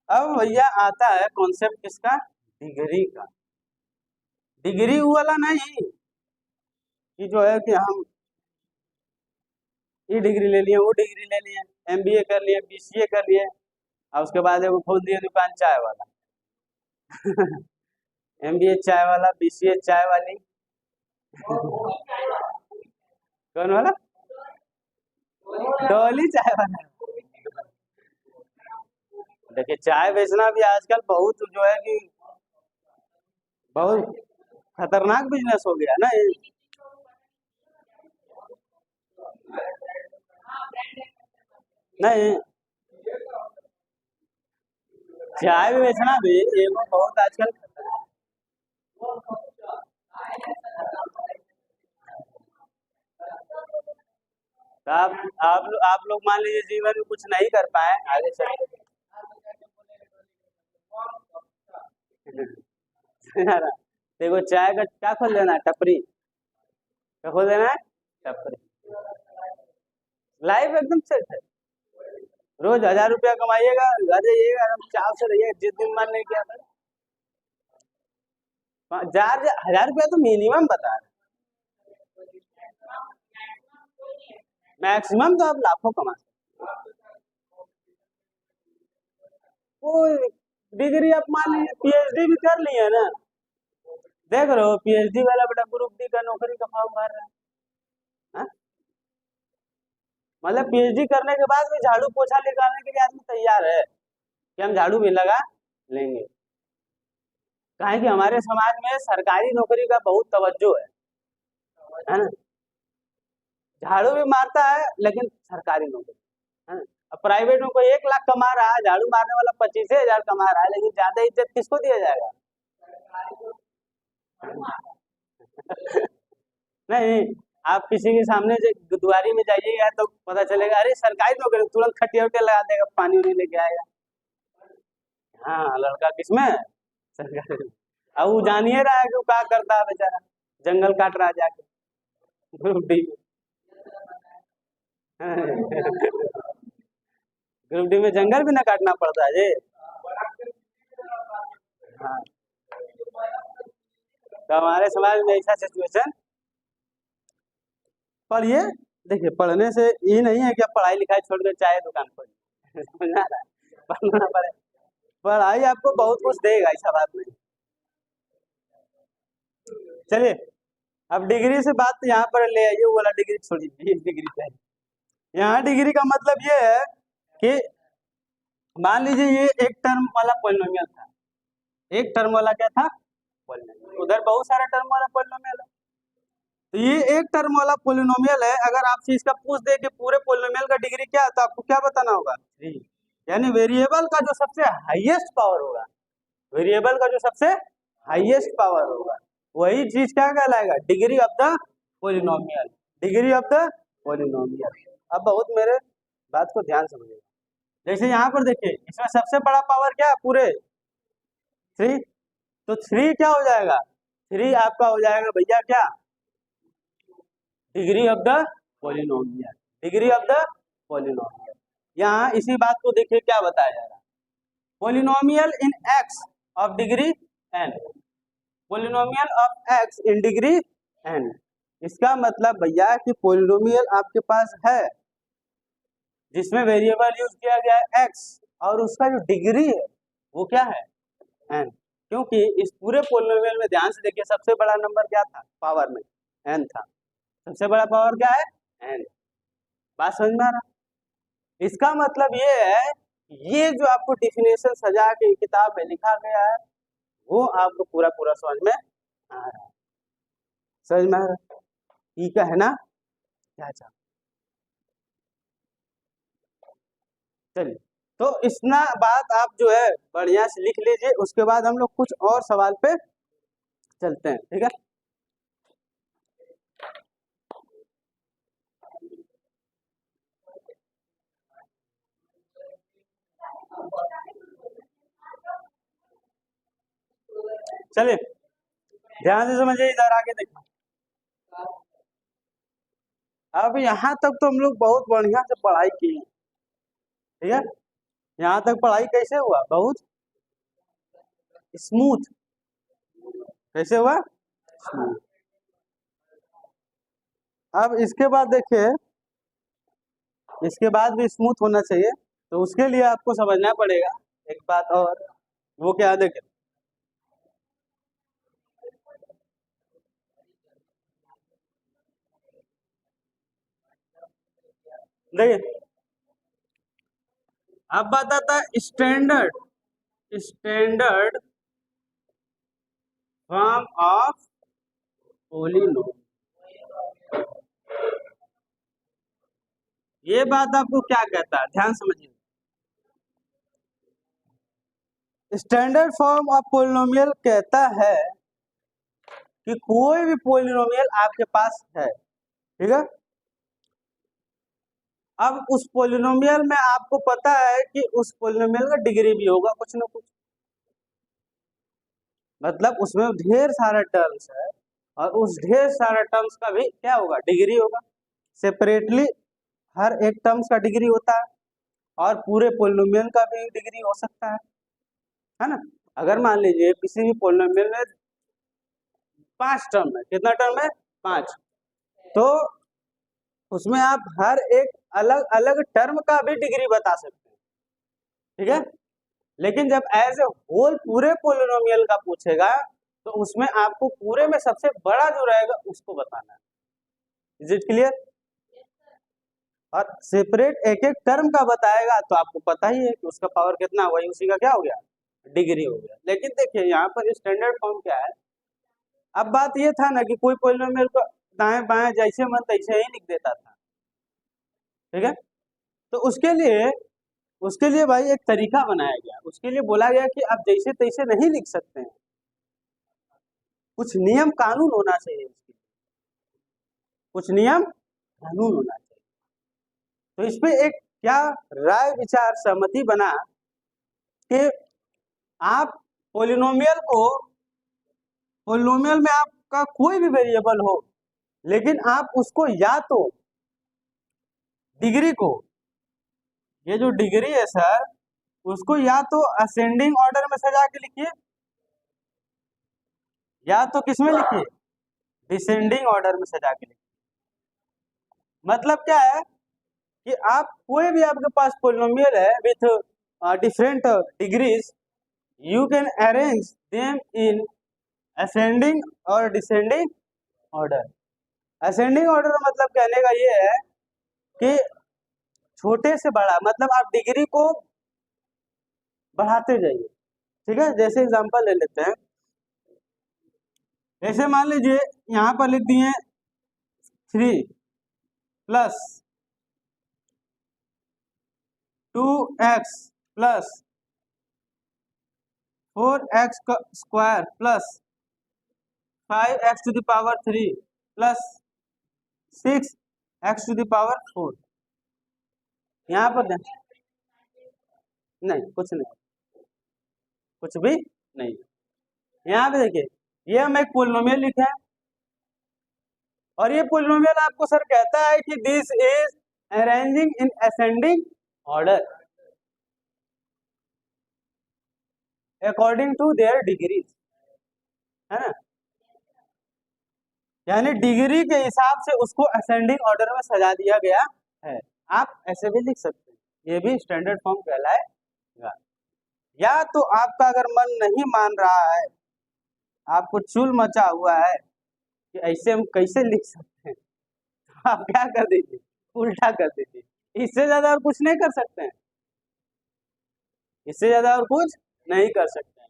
अब भैया आता है कॉन्सेप्ट किसका, डिग्री का। डिग्री वाला नहीं कि जो है कि हम ये डिग्री ले लिए वो डिग्री ले लिए, MBA कर लिए BCA कर लिए, और उसके बाद एगो खोल दिए दुकान चाय वाला MBA चाय वाला BCA चाय वाली कौन वाला, डॉली चाय वाला। देखिए चाय बेचना भी आजकल बहुत जो है कि बहुत खतरनाक बिजनेस हो गया ना ये। नहीं चाय भी बेचना भी ये बहुत आजकल खतरनाक। तो आप लोग मान लीजिए जीवन में कुछ नहीं कर पाए आगे चल देखो चाय का क्या खोल देना है, टपरी, क्या खोल देना है टपरी, लाइफ एकदम सेट है। रोज 1000 रुपया कमाइएगा, घर जाइएगा चाव से रहिएगा, जिस दिन मन नहीं किया था 1000 रुपया तो मिनिमम बता रहे, मैक्सिमम तो आप लाखों कमा सकते। कोई डिग्री आप मान लीजिए PhD भी कर लिए ना, देख रहे हो PhD वाला बेटा ग्रुप D का नौकरी का फॉर्म भर रहा है, हाँ? मतलब PhD करने के बाद भी झाड़ू पोछा निकालने के लिए आदमी तैयार है कि हम झाड़ू भी लगा लेंगे। कहा कि हमारे समाज में सरकारी नौकरी का बहुत तवज्जो है ना, झाड़ू भी मारता है लेकिन सरकारी नौकरी है ना। अब प्राइवेट में कोई 1 लाख कमा रहा है, झाड़ू मारने वाला 25,000 कमा रहा है, लेकिन ज्यादा इज्जत किसको दिया जाएगा नहीं, आप किसी के सामने दुआरी में जाइएगा तो पता चलेगा अरे सरकारी नौकरी, तुरंत खटिया उटिया लगा देगा, पानी उनी लेके आएगा। हाँ लड़का किसमें सरकारी, अब वो जानिए रहा है कि वो क्या करता है बेचारा, जंगल काट रहा है जाके ग्रुप डी में ग्रुप डी में जंगल भी ना काटना पड़ता है जी। हाँ तो हमारे समाज में ऐसा सिचुएशन, पढ़िए, देखिए पढ़ने से ये नहीं है कि आप पढ़ाई लिखाई छोड़ कर चाय दुकान खोलिए समझा रहा है, पढ़ना पड़े, पढ़ाई आपको बहुत कुछ देगा, ऐसा बात नहीं। चलिए अब डिग्री से बात यहाँ पर ले आइए, वो वाला डिग्री छोड़िए, डिग्री पे यहाँ डिग्री का मतलब ये है कि मान लीजिए ये एक टर्म वाला पॉलिनोमियल था, एक टर्म वाला क्या था पॉलिनोमियल, उधर बहुत सारा टर्म वाला पॉलिनोमियल है, तो ये एक टर्म वाला पॉलिनोमियल है। अगर आपसे इसका पूछ दे कि पूरे पॉलिनोमियल का डिग्री क्या है तो आपको क्या बताना होगा 3, यानी वेरिएबल का जो सबसे हाईएस्ट पावर होगा, वेरिएबल का जो सबसे हाईएस्ट पावर होगा वही चीज क्या कहलाएगा degree of the polynomial, degree of the polynomial. अब बहुत मेरे बात को ध्यान समझिएगा, जैसे यहाँ पर देखिए इसमें सबसे बड़ा पावर क्या है पूरे 3, तो 3 क्या हो जाएगा, 3 आपका हो जाएगा भैया क्या degree of the polynomial, degree of the polynomial. यहाँ इसी बात को देखिए क्या बताया जा रहा है, polynomial in x of degree n, polynomial of x in degree n, इसका मतलब भैया कि पोलिनोमियल आपके पास है जिसमें वेरिएबल यूज किया गया है x और उसका जो डिग्री है वो क्या है n, क्योंकि इस पूरे पोलिनोमियल में ध्यान से देखिए सबसे बड़ा नंबर क्या था पावर में n था, सबसे बड़ा पावर क्या है n। बात समझ में आ रहा? इसका मतलब ये है ये जो आपको डिफिनेशन सजा के किताब में लिखा गया है वो आपको पूरा पूरा समझ में आ रहा है, समझ में आ रहा है? ठीक है ना? क्या चाह चलिए, तो इतना बात आप जो है बढ़िया से लिख लीजिए, उसके बाद हम लोग कुछ और सवाल पे चलते हैं, ठीक है? चलिए ध्यान से समझिए, इधर आगे देखो। अब यहाँ तक तो हम लोग बहुत बढ़िया से पढ़ाई की, ठीक है? यहाँ तक पढ़ाई कैसे हुआ? बहुत स्मूथ। कैसे हुआ? स्मूथ। अब इसके बाद देखिए, इसके बाद भी स्मूथ होना चाहिए, तो उसके लिए आपको समझना पड़ेगा एक बात और, वो क्या है देखिए, देखिए अब बात आता है standard standard form of polynomial. ये बात आपको क्या कहता है? ध्यान समझिए, स्टैंडर्ड फॉर्म ऑफ पोलिनोमियल कहता है कि कोई भी पोलिनोमियल आपके पास है, ठीक है? अब उस पोलिनोमियल में आपको पता है कि उस पोलिनोमियल का डिग्री भी होगा कुछ ना कुछ, मतलब उसमें ढेर सारा टर्म्स है और उस ढेर सारा टर्म्स का भी क्या होगा? डिग्री होगा। सेपरेटली हर एक टर्म्स का डिग्री होता है और पूरे पोलिनोमियल का भी डिग्री हो सकता है ना? अगर मान लीजिए किसी भी पोलिनोमियल में 5 टर्म है, कितना टर्म है? 5, तो उसमें आप हर एक अलग अलग टर्म का भी डिग्री बता सकते हैं, ठीक है? लेकिन जब एज ए होल पूरे पोलिनोमियल का पूछेगा तो उसमें आपको पूरे में सबसे बड़ा जो रहेगा उसको बताना है। Is it clear? और सेपरेट एक एक टर्म का बताएगा तो आपको पता ही है कि उसका पावर कितना हुआ, उसी का क्या हो गया? डिग्री हो गया। लेकिन देखिए यहाँ पर स्टैंडर्ड फॉर्म क्या है, अब बात ये था ना कि कोई पोलिनोमियल को दाएं बाएं जैसे मन तैसे ही लिख देता था, ठीक है? तो उसके लिए भाई एक तरीका बनाया गया, उसके लिए बोला गया कि आप जैसे तैसे नहीं लिख सकते हैं, कुछ नियम कानून होना चाहिए, इसके कुछ नियम कानून होना चाहिए। तो इस पे एक क्या राय विचार सहमति बना कि आप पोलिनोमियल में आपका कोई भी वेरिएबल हो, लेकिन आप उसको या तो डिग्री को, ये जो डिग्री है सर, उसको या तो असेंडिंग ऑर्डर में सजा के लिखिए या तो किस में लिखिए? डिसेंडिंग ऑर्डर में सजा के लिखिए। मतलब क्या है कि आप कोई भी आपके पास पोलिनोमियल है with different degrees, you can arrange them in ascending और डिसेंडिंग ऑर्डर। असेंडिंग ऑर्डर मतलब कहने का ये है कि छोटे से बड़ा, मतलब आप डिग्री को बढ़ाते जाइए, ठीक है? जैसे एग्जांपल ले लेते हैं, जैसे मान लीजिए यहाँ पर लिख दिए 3 + 2x + 4x² + 5x³ + 6x⁴। यहाँ पर नहीं, कुछ नहीं, कुछ भी नहीं। यहाँ पे देखिए, ये हम एक पोलिनोमियल लिखा है और ये पोलिनोमियल आपको सर कहता है कि this is arranging in ascending order according to their degrees, है ना? यानी डिग्री के हिसाब से उसको असेंडिंग ऑर्डर में सजा दिया गया है। आप ऐसे भी लिख सकते हैं, ये भी स्टैंडर्ड फॉर्म कहलाएगा। या तो आपका अगर मन नहीं मान रहा है, आपको चूल मचा हुआ है कि ऐसे हम कैसे लिख सकते हैं, तो आप क्या कर दीजिए, उल्टा कर दीजिए। इससे ज्यादा और कुछ नहीं कर सकते हैं, इससे ज्यादा और कुछ नहीं कर सकते हैं।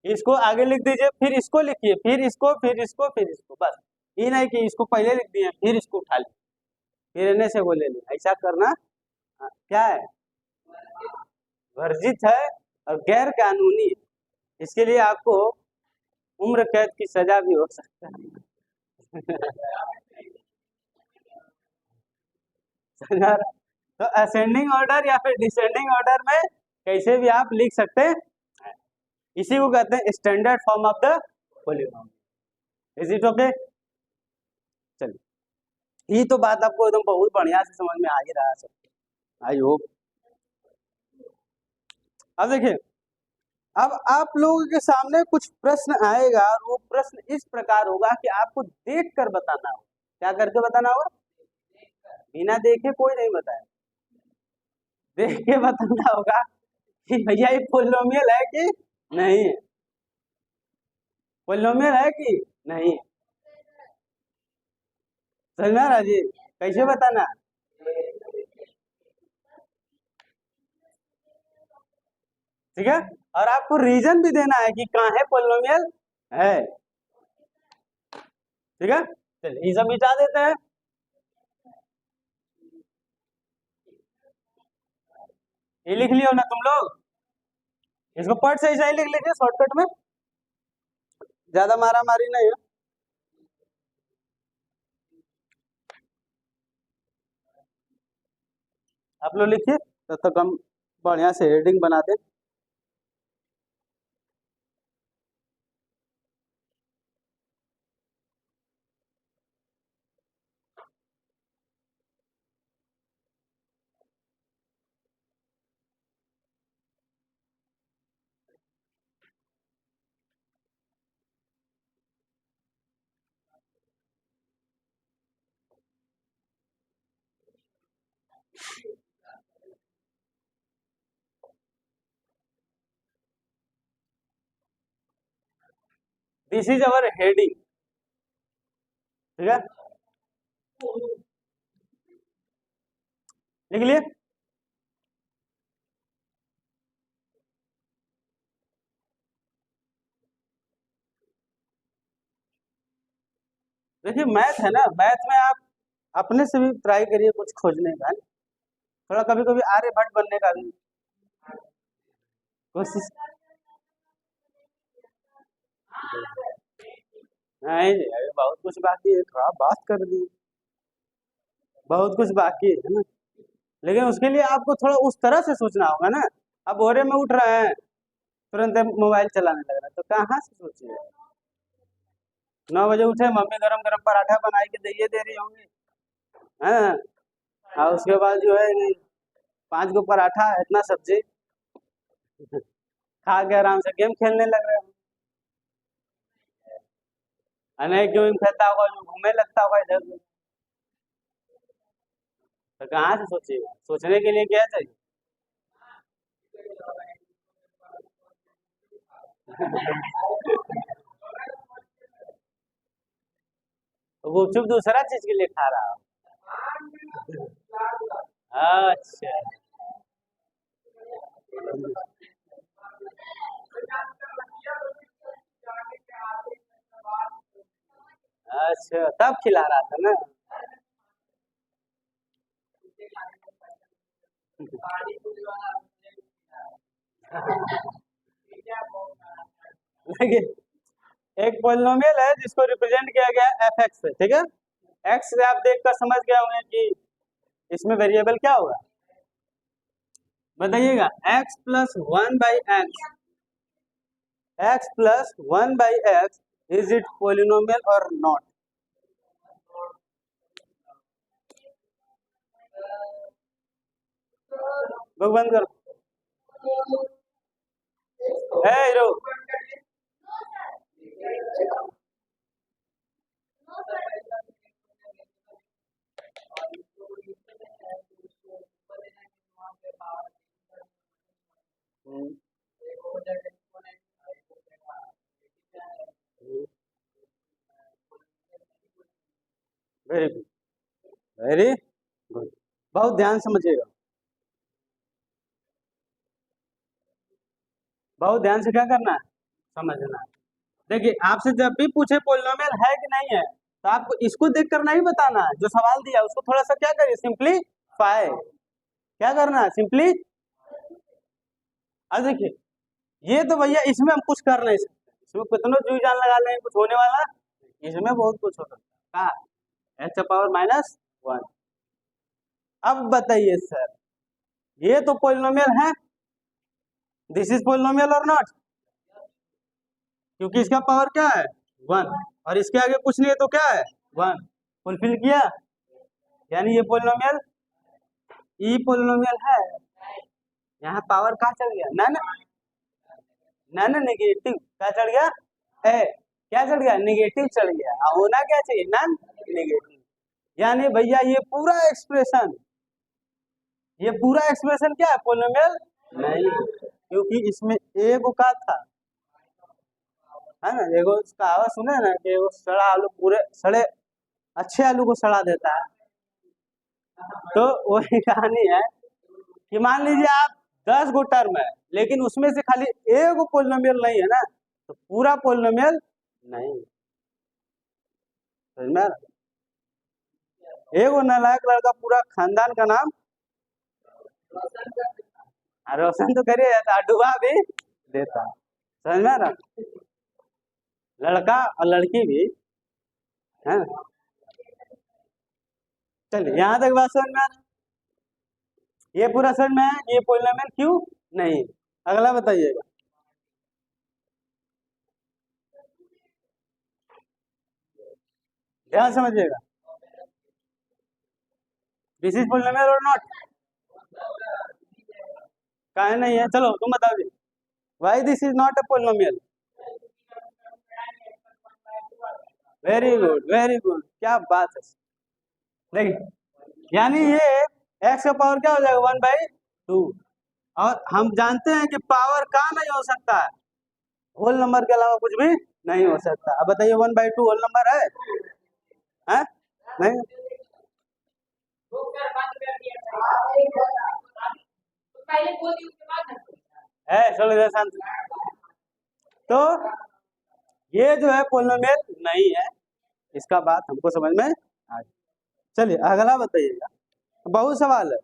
इसको आगे लिख दीजिए, फिर इसको लिखिए, फिर इसको, फिर इसको, फिर इसको, बस। ये नहीं कि इसको पहले लिख दिए फिर इसको उठा लिया, फिर इन्हें से वो ले लिया, ऐसा करना क्या है, वर्जित है और गैर कानूनी है। इसके लिए आपको उम्र कैद की सजा भी हो सकता है। तो असेंडिंग ऑर्डर या फिर डिसेंडिंग ऑर्डर में कैसे भी आप लिख सकते हैं, इसी को कहते हैं standard form of the polynomial. Is it okay? चलिए, ये तो बात आपको एकदम बहुत बढ़िया से समझ में आ ही रहा है सब, आई होप। अब देखिए, अब आप लोगों के सामने कुछ प्रश्न आएगा और वो प्रश्न इस प्रकार होगा कि आपको देखकर बताना होगा। क्या करके बताना होगा? बिना देखे कोई नहीं बताए, देख के बताना होगा कि भैया ये पॉलिनोमियल है कि नहीं है, पॉलिनोमियल है कि नहीं। समझ में आ रहा जी? कैसे बताना? ठीक है, और आपको रीजन भी देना है कि कहाँ है पॉलिनोमियल है। ठीक है, चलिए ये सब मिटा देते हैं। ये लिख लियो ना तुम लोग, इसको पढ़ सही सही लिख लीजिए शॉर्टकट में, ज्यादा मारा मारी नहीं है। आप लोग लिखिए, तब तक हम बढ़िया से हेडिंग बना दें। This is our heading. ठीक है, लिख लिए। देखिए मैथ है ना, मैथ में आप अपने से भी ट्राई करिए कुछ खोजने का, थोड़ा कभी कभी आर्यभट्ट बनने का भी कोशिश। नहीं नहीं, अभी बहुत कुछ बाकी है, थोड़ा बात कर दी, बहुत कुछ बाकी है ना। लेकिन उसके लिए आपको थोड़ा उस तरह से सोचना होगा ना। अब भोरे में उठ रहे हैं, तुरंत मोबाइल चलाने लग रहा है, तो कहाँ से सोचिए। 9 बजे उठे, मम्मी गरम गरम पराठा बनाई के दे रही होंगी, हाँ। और उसके बाद जो है कि 5 गो पराठा, इतना सब्जी खा के आराम से गेम खेलने लग रहे हो। अनेक गेम खेलता होगा, जो घूमने लगता होगा इधर उधर। तो कहाँ से सोचिएगा, सोचने के लिए क्या चाहिए? वो चुप दूसरा चीज के लिए खा रहा हो। अच्छा, अच्छा तब खिला रहा था ना। देखिए, एक पोलिनोमियल है जिसको रिप्रेजेंट किया गया है एफ एक्स से, ठीक है। एक्स से आप देखकर समझ गए होंगे कि इसमें वेरिएबल क्या होगा, बताइएगा। X plus one by x, is it polynomial और नॉट? बुक बंद करो, है hero. Very good, very good. बहुत ध्यान समझिएगा, बहुत ध्यान से क्या करना है, समझना है। देखिए आपसे जब भी पूछे पोलिनोमियल है कि नहीं है, तो आपको इसको देख कर नहीं बताना है, जो सवाल दिया उसको थोड़ा सा क्या करिए, सिंप्लीफाई। क्या करना है, सिंपली। अब देखिए ये तो भैया इसमें हम कुछ कर नहीं सकते, इसमें कितनों जी जान लगा लें कुछ होने वाला, इसमें बहुत कुछ हो सकता है। कहा एक्स पावर -1। अब बताइए सर, ये तो पोलिनोमियल है, दिस इज पोलिनोमियल और नॉट, क्योंकि इसका पावर क्या है 1, और इसके आगे कुछ नहीं है तो क्या है 1। फुलफिल किया, यानी ये पोलिनोमियल, ई पोलिनोमियल है। यहाँ पावर कहाँ चल गया, ना ना ना ना, नेगेटिव क्या चढ़ गया, है क्या चढ़ गया, नेगेटिव चढ़ गया। होना क्या चाहिए, नॉन नेगेटिव। यानी भैया ये पूरा एक्सप्रेशन क्या है, पोलिनोमियल नहीं, क्योंकि इसमें एगो का था, है ना, एगो कहावत सुने ना कि वो सड़ा आलू पूरे सड़े अच्छे आलू को सड़ा देता है। तो वही कहानी है कि मान लीजिए आप 10 गो टर्म है, लेकिन उसमें से खाली एगो पोलिनोमियल नहीं है ना, तो पूरा पोलिनोमियल नहीं। समझ में आ रहा? एगो नालायक लड़का पूरा खानदान का नाम रोशन तो करिए जाता, डुबा भी देता। समझ में आ रहा, लड़का और लड़की भी है। चलिए यहाँ तक बात समझ में आ रहा, ये पूरा समझ में है, ये पोलिनोमियल क्यों नहीं। अगला बताइएगा, ध्यान समझिएगा, दिस इज पोलिनोमियल और नॉट, काहे नहीं है, चलो तुम बताओ जी, why this is not a polynomial. Very good, very good, क्या बात है। देखिए यानी ये एक्स का पावर क्या हो जाएगा 1/2, और हम जानते हैं कि पावर का नहीं हो सकता है, होल नंबर के अलावा कुछ भी नहीं हो सकता। अब बताइए 1/2 होल नंबर है? नहीं है, चलो इधर शांत। तो ये जो है पोलिनोमियल नहीं है, इसका बात हमको समझ में आ गई। चलिए अगला बताइएगा, बहुत सवाल है,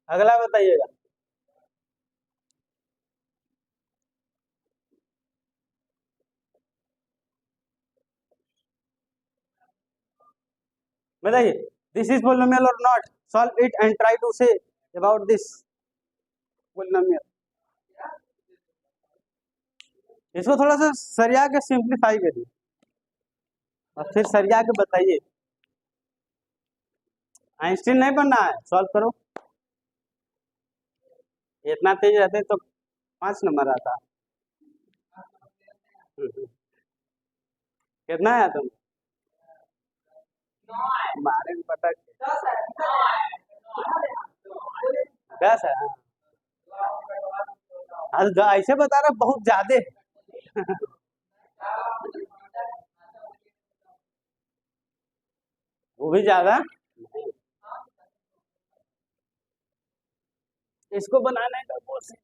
अगला बताइएगा। बताइए दिस इज पोलिनोमियल और not, solve it and try to say about this polynomial. इसको थोड़ा सा सरिया के सिंप्लीफाई करिए और फिर सरिया के बताइए। आइंस्टीन नहीं बनना है, सॉल्व करो। इतना तेज रहते तो 5 नंबर आता। कितना आया तुम, मारे पटक 10 है। हाँ तो ऐसे बता रहा बहुत ज्यादा वो भी ज्यादा, इसको बनाने का कोशिश।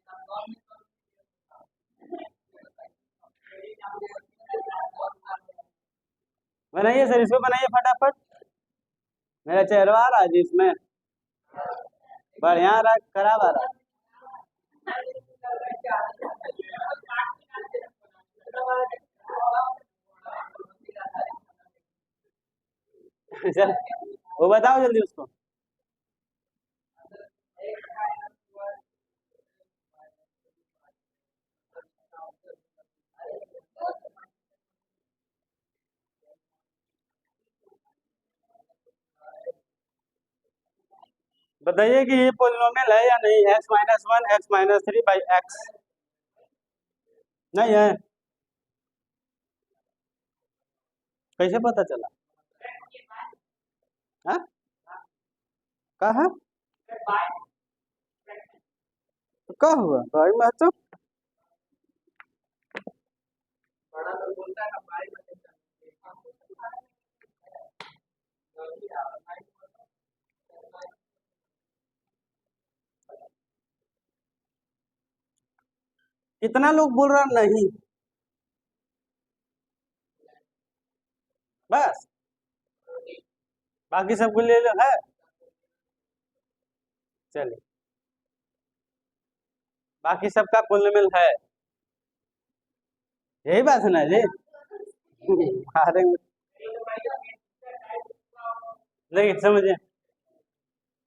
बनाइए सर, इसको बनाइए फटाफट, मेरा चेहरा आ रहा है जी इसमें, बढ़िया रहा खराब आ रहा चल वो बताओ जल्दी उसको। बताइए कि ये पोलिनोमियल है या नहीं, x-1 x-3/x नहीं है, कैसे पता चला, हाँ कहा तो क्या हुआ भाई, मैं तो कितना लोग बोल रहा नहीं? बस, बाकी सबको ले लो है। चलिए, बाकी सबका पुण्यमिल है, यही बात है ना जी। अरे देखिए, समझिए,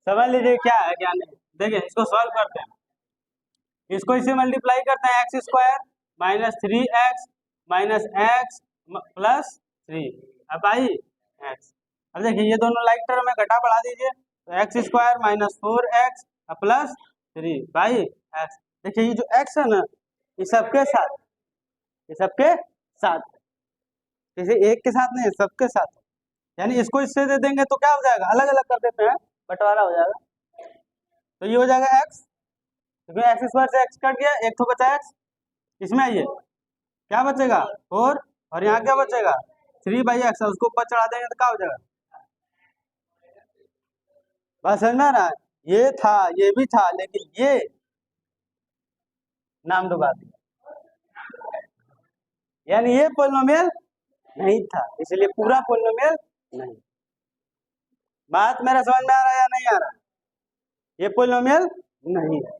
समझ लीजिए क्या है क्या नहीं। देखिए, इसको सॉल्व करते हैं, इसको इसे मल्टीप्लाई करते हैं, x square minus 3x minus x plus 3। अब आई एक्स। अब देखिए, ये दोनों लाइक टर्म में घटा बढ़ा दीजिए, तो x square minus 4x plus 3 by x. देखिए, ये जो x है ना, ये सबके साथ, ये सबके साथ, किसी एक के साथ नहीं, सबके साथ। यानी इसको इससे दे देंगे तो क्या हो जाएगा, अलग अलग कर देते हैं, बंटवारा हो जाएगा। तो ये हो जाएगा x, क्योंकि एक्स स्क्वायर से x कट गया, एक तो बचा x, इसमें आइए क्या बचेगा 4, और यहाँ क्या बचेगा 3/x, उसको ऊपर चढ़ा देंगे तो क्या हो जाएगा। बस समझ रहा है, ये था, ये भी था, लेकिन ये नाम डुबा दिया, यानी ये पोलिनोमियल नहीं था, इसलिए पूरा पोलिनोमियल नहीं। बात मेरा समझ में आ रहा है या नहीं आ रहा? ये पोलिनोमियल नहीं है।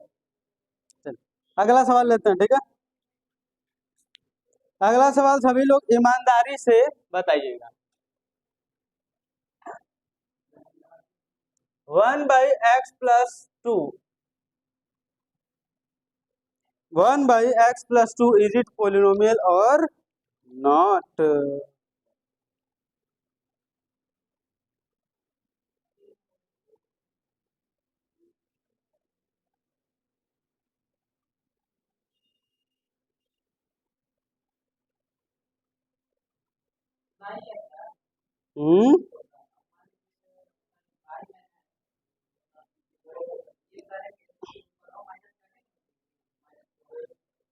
चलिए, अगला सवाल लेते हैं, ठीक है। अगला सवाल सभी लोग ईमानदारी से बताइएगा। 1/x plus 2, 1/x plus 2 is it polynomial और नॉट? हम्म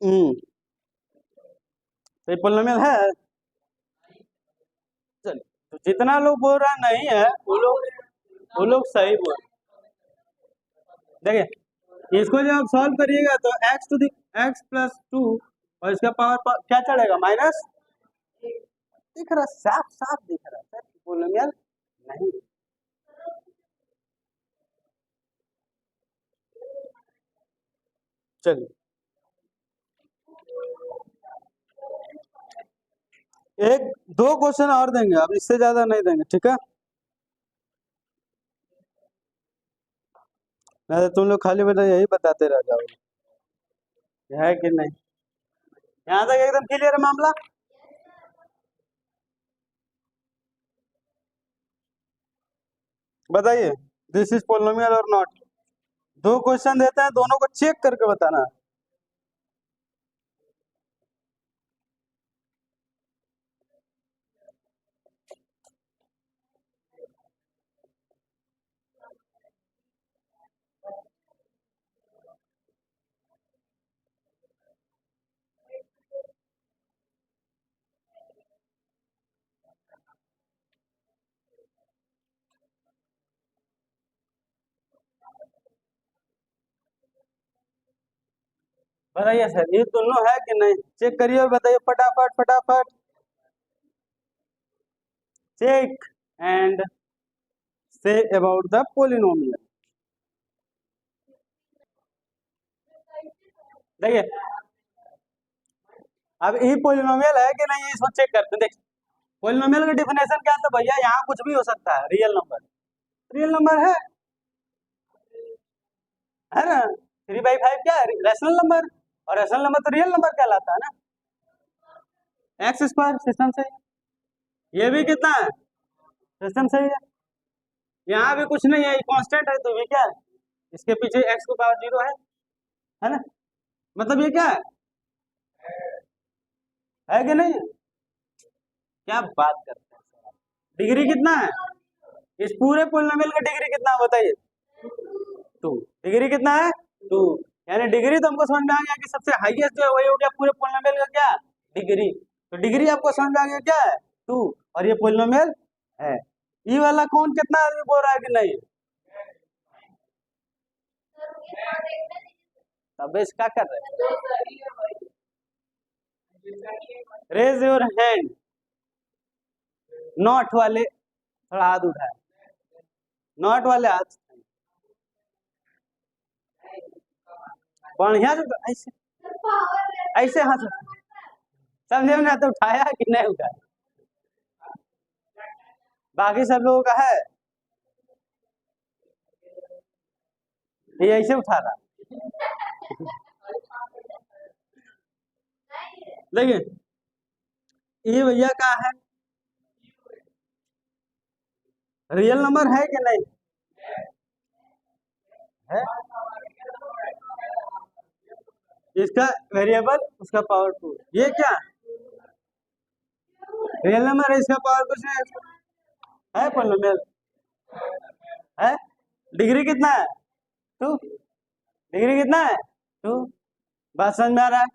हम्म तो ये पोलिनोमियल है। चलिए, तो जितना लोग बोल रहा नहीं है वो लोग सही बोल। देखिए, इसको जब आप सॉल्व करिएगा तो x प्लस 2 और इसका पावर क्या चढ़ेगा माइनस, दिख रहा, साफ साफ दिख रहा है, पोलिनोमियल नहीं। चलिए, एक दो क्वेश्चन और देंगे, अब इससे ज्यादा नहीं देंगे, ठीक है। नहीं तो तुम लोग खाली बेटा यही बताते रह जाओगे, है कि नहीं? यहाँ तक एकदम क्लियर है मामला। बताइए, दिस इज पोलिनोमियल और नॉट। दो क्वेश्चन देते हैं, दोनों को चेक करके बताना है। बताइए सर, ये दोनों है कि नहीं, चेक करिए और बताइए फटाफट फटाफट। Check and say about the polynomial. देखिए, अब ये पोलिनोमियल है कि नहीं, इसको चेक करते हैं। देखिए, पोलिनोमियल का डिफिनेशन क्या था भैया, यहाँ कुछ भी हो सकता है, रियल नंबर, रियल नंबर है ना। 3/5 क्या है, रैशनल नंबर, और रैशनल नंबर तो रियल नंबर कहलाता है ना। एक्स स्क्वायर सिस्टम से, ये भी कितना है, सिस्टम सही है। यहाँ भी कुछ नहीं है, ये कांस्टेंट है, तो ये क्या है, इसके पीछे एक्स को पावर 0 है ना। मतलब ये क्या है कि नहीं? क्या बात करते हैं सर? डिग्री कितना है इस पूरे पोलिनोमियल का, डिग्री कितना है बताइए? 2। डिग्री कितना है 2। यानी डिग्री तो हमको समझ में आ गया कि सबसे हाईएस्ट जो है वही हो गया पूरे पोलिनोमियल का क्या, डिग्री। तो डिग्री आपको समझ में आ गया क्या है 2, और ये पोलिनोमियल है। ई वाला कौन कितना आदमी बोल रहा है कि नहीं? तब इसका कर रहे रेज योर हैंड, नॉट वाले थोड़ा हाथ उठाए, नॉट वाले हाथ बढ़िया से ऐसे ऐसे हाथ समझे ना, तो उठाया कि नहीं उठाया? बाकी सब लोगों का है ये ऐसे उठा रहा। देखिए ये भैया का है, रियल नंबर है कि नहीं है? इसका वेरिएबल उसका पावर 2, ये क्या रियल नंबर है, इसका पावर कुछ नहीं है पोलिनोमियल है। डिग्री कितना है? 2। डिग्री कितना है? 2। बात समझ में आ रहा है?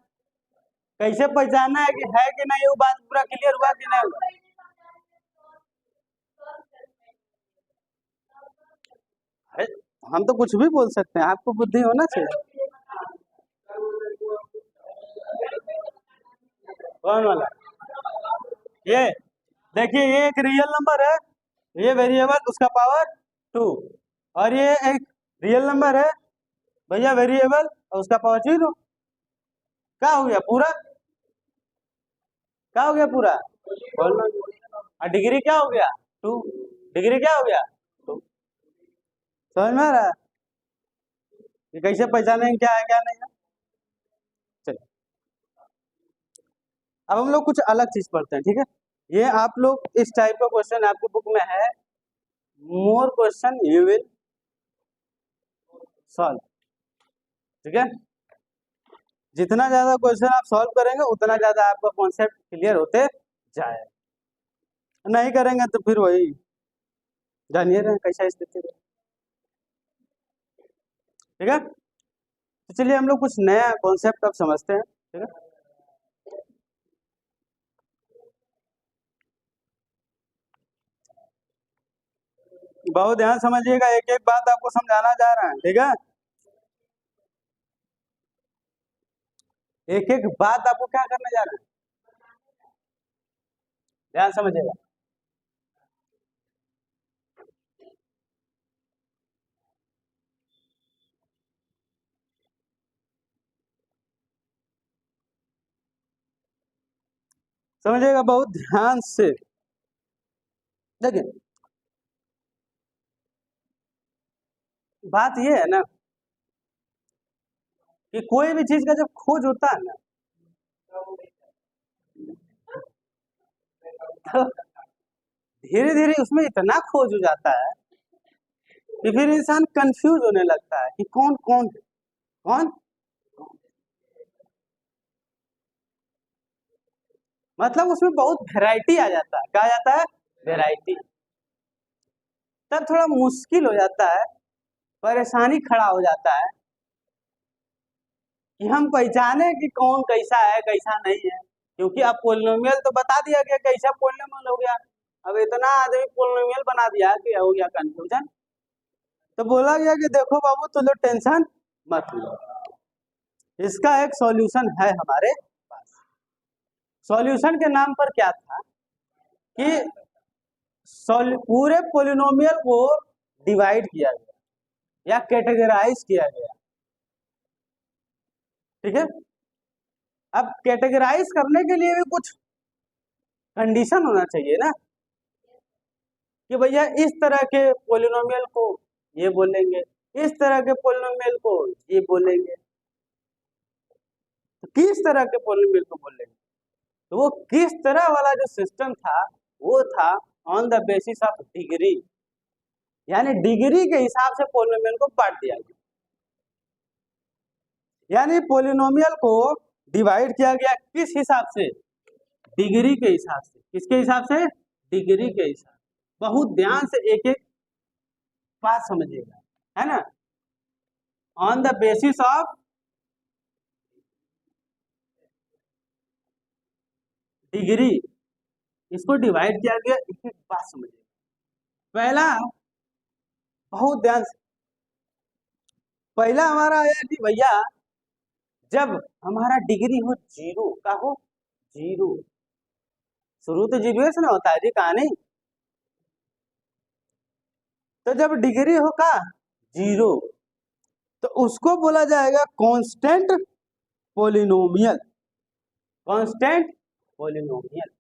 कैसे पहचानना है कि नहीं, वो बात पूरा क्लियर हुआ कि नहीं हुआ? अरे हम तो कुछ भी बोल सकते हैं, आपको बुद्धि होना चाहिए। कौन वाला? ये देखिए, ये एक रियल नंबर है, ये वेरिएबल उसका पावर 2, और ये एक रियल नंबर है भैया, वेरिएबल और उसका पावर 0। क्या हो गया पूरा? क्या हो गया पूरा? और डिग्री क्या हो गया? 2। डिग्री क्या हो गया? 2। समझ में आ रहा है कि कैसे पहचाने क्या है क्या नहीं है? चलिए अब हम लोग कुछ अलग चीज पढ़ते हैं, ठीक है? ये आप लोग इस टाइप का क्वेश्चन आपके बुक में है, more question you will solve, ठीक है? जितना ज्यादा क्वेश्चन आप सॉल्व करेंगे उतना ज्यादा आपका कॉन्सेप्ट क्लियर होते जाए, नहीं करेंगे तो फिर वही जानिए रहे कैसा स्थिति है, ठीक है? तो चलिए हम लोग कुछ नया कॉन्सेप्ट अब समझते हैं, ठीक है? बहुत ध्यान समझिएगा, एक एक बात आपको समझाना जा रहा है, ठीक है? एक एक बात आपको क्या करने जा रहे हैं, ध्यान समझिएगा। समझिएगा बहुत ध्यान से। देखिए बात ये है ना कि कोई भी चीज का जब खोज होता है ना, तो धीरे धीरे उसमें इतना खोज हो जाता है कि फिर इंसान कंफ्यूज होने लगता है कि कौन कौन कौन, मतलब उसमें बहुत वैरायटी आ जाता है, क्या आ जाता है? वैरायटी। तब थोड़ा मुश्किल हो जाता है, परेशानी खड़ा हो जाता है कि हम पहचाने कि कौन कैसा है कैसा नहीं है, क्योंकि अब पोलिनोमियल तो बता दिया गया कैसा पोलिनोमियल हो गया, अब इतना आदमी पोलिनोमियल बना दिया कि हो गया कंफ्यूजन। तो बोला गया कि देखो बाबू तुम लोग टेंशन मत लो, इसका एक सॉल्यूशन है हमारे पास। सॉल्यूशन के नाम पर क्या था कि पूरे पोलिनोमियल को डिवाइड किया गया या कैटेगराइज किया गया, ठीक है? अब कैटेगराइज करने के लिए भी कुछ कंडीशन होना चाहिए ना, कि भैया इस तरह के पोलिनोमियल को ये बोलेंगे, इस तरह के पोलिनोमियल को ये बोलेंगे, तो किस तरह के पोलिनोमियल को बोलेंगे? तो वो किस तरह वाला जो सिस्टम था वो था on the basis of degree, यानी डिग्री के हिसाब से पोलिनोमियल को बांट दिया गया, यानी पोलिनोमियल को डिवाइड किया गया किस हिसाब से? डिग्री के हिसाब से। किसके हिसाब से? डिग्री के हिसाब से। बहुत ध्यान से एक एक बात समझिएगा, है ना? On the basis of degree इसको डिवाइड किया गया, एक एक बात समझिएगा। पहला बहुत ध्यान से, पहला हमारा आया कि भैया जब हमारा डिग्री हो जीरो का हो, जीरो, शुरू तो जीरो से ना होता है जी, कहा नहीं। तो जब डिग्री हो का जीरो तो उसको बोला जाएगा कांस्टेंट पोलिनोमियल, कांस्टेंट पोलिनोमियल।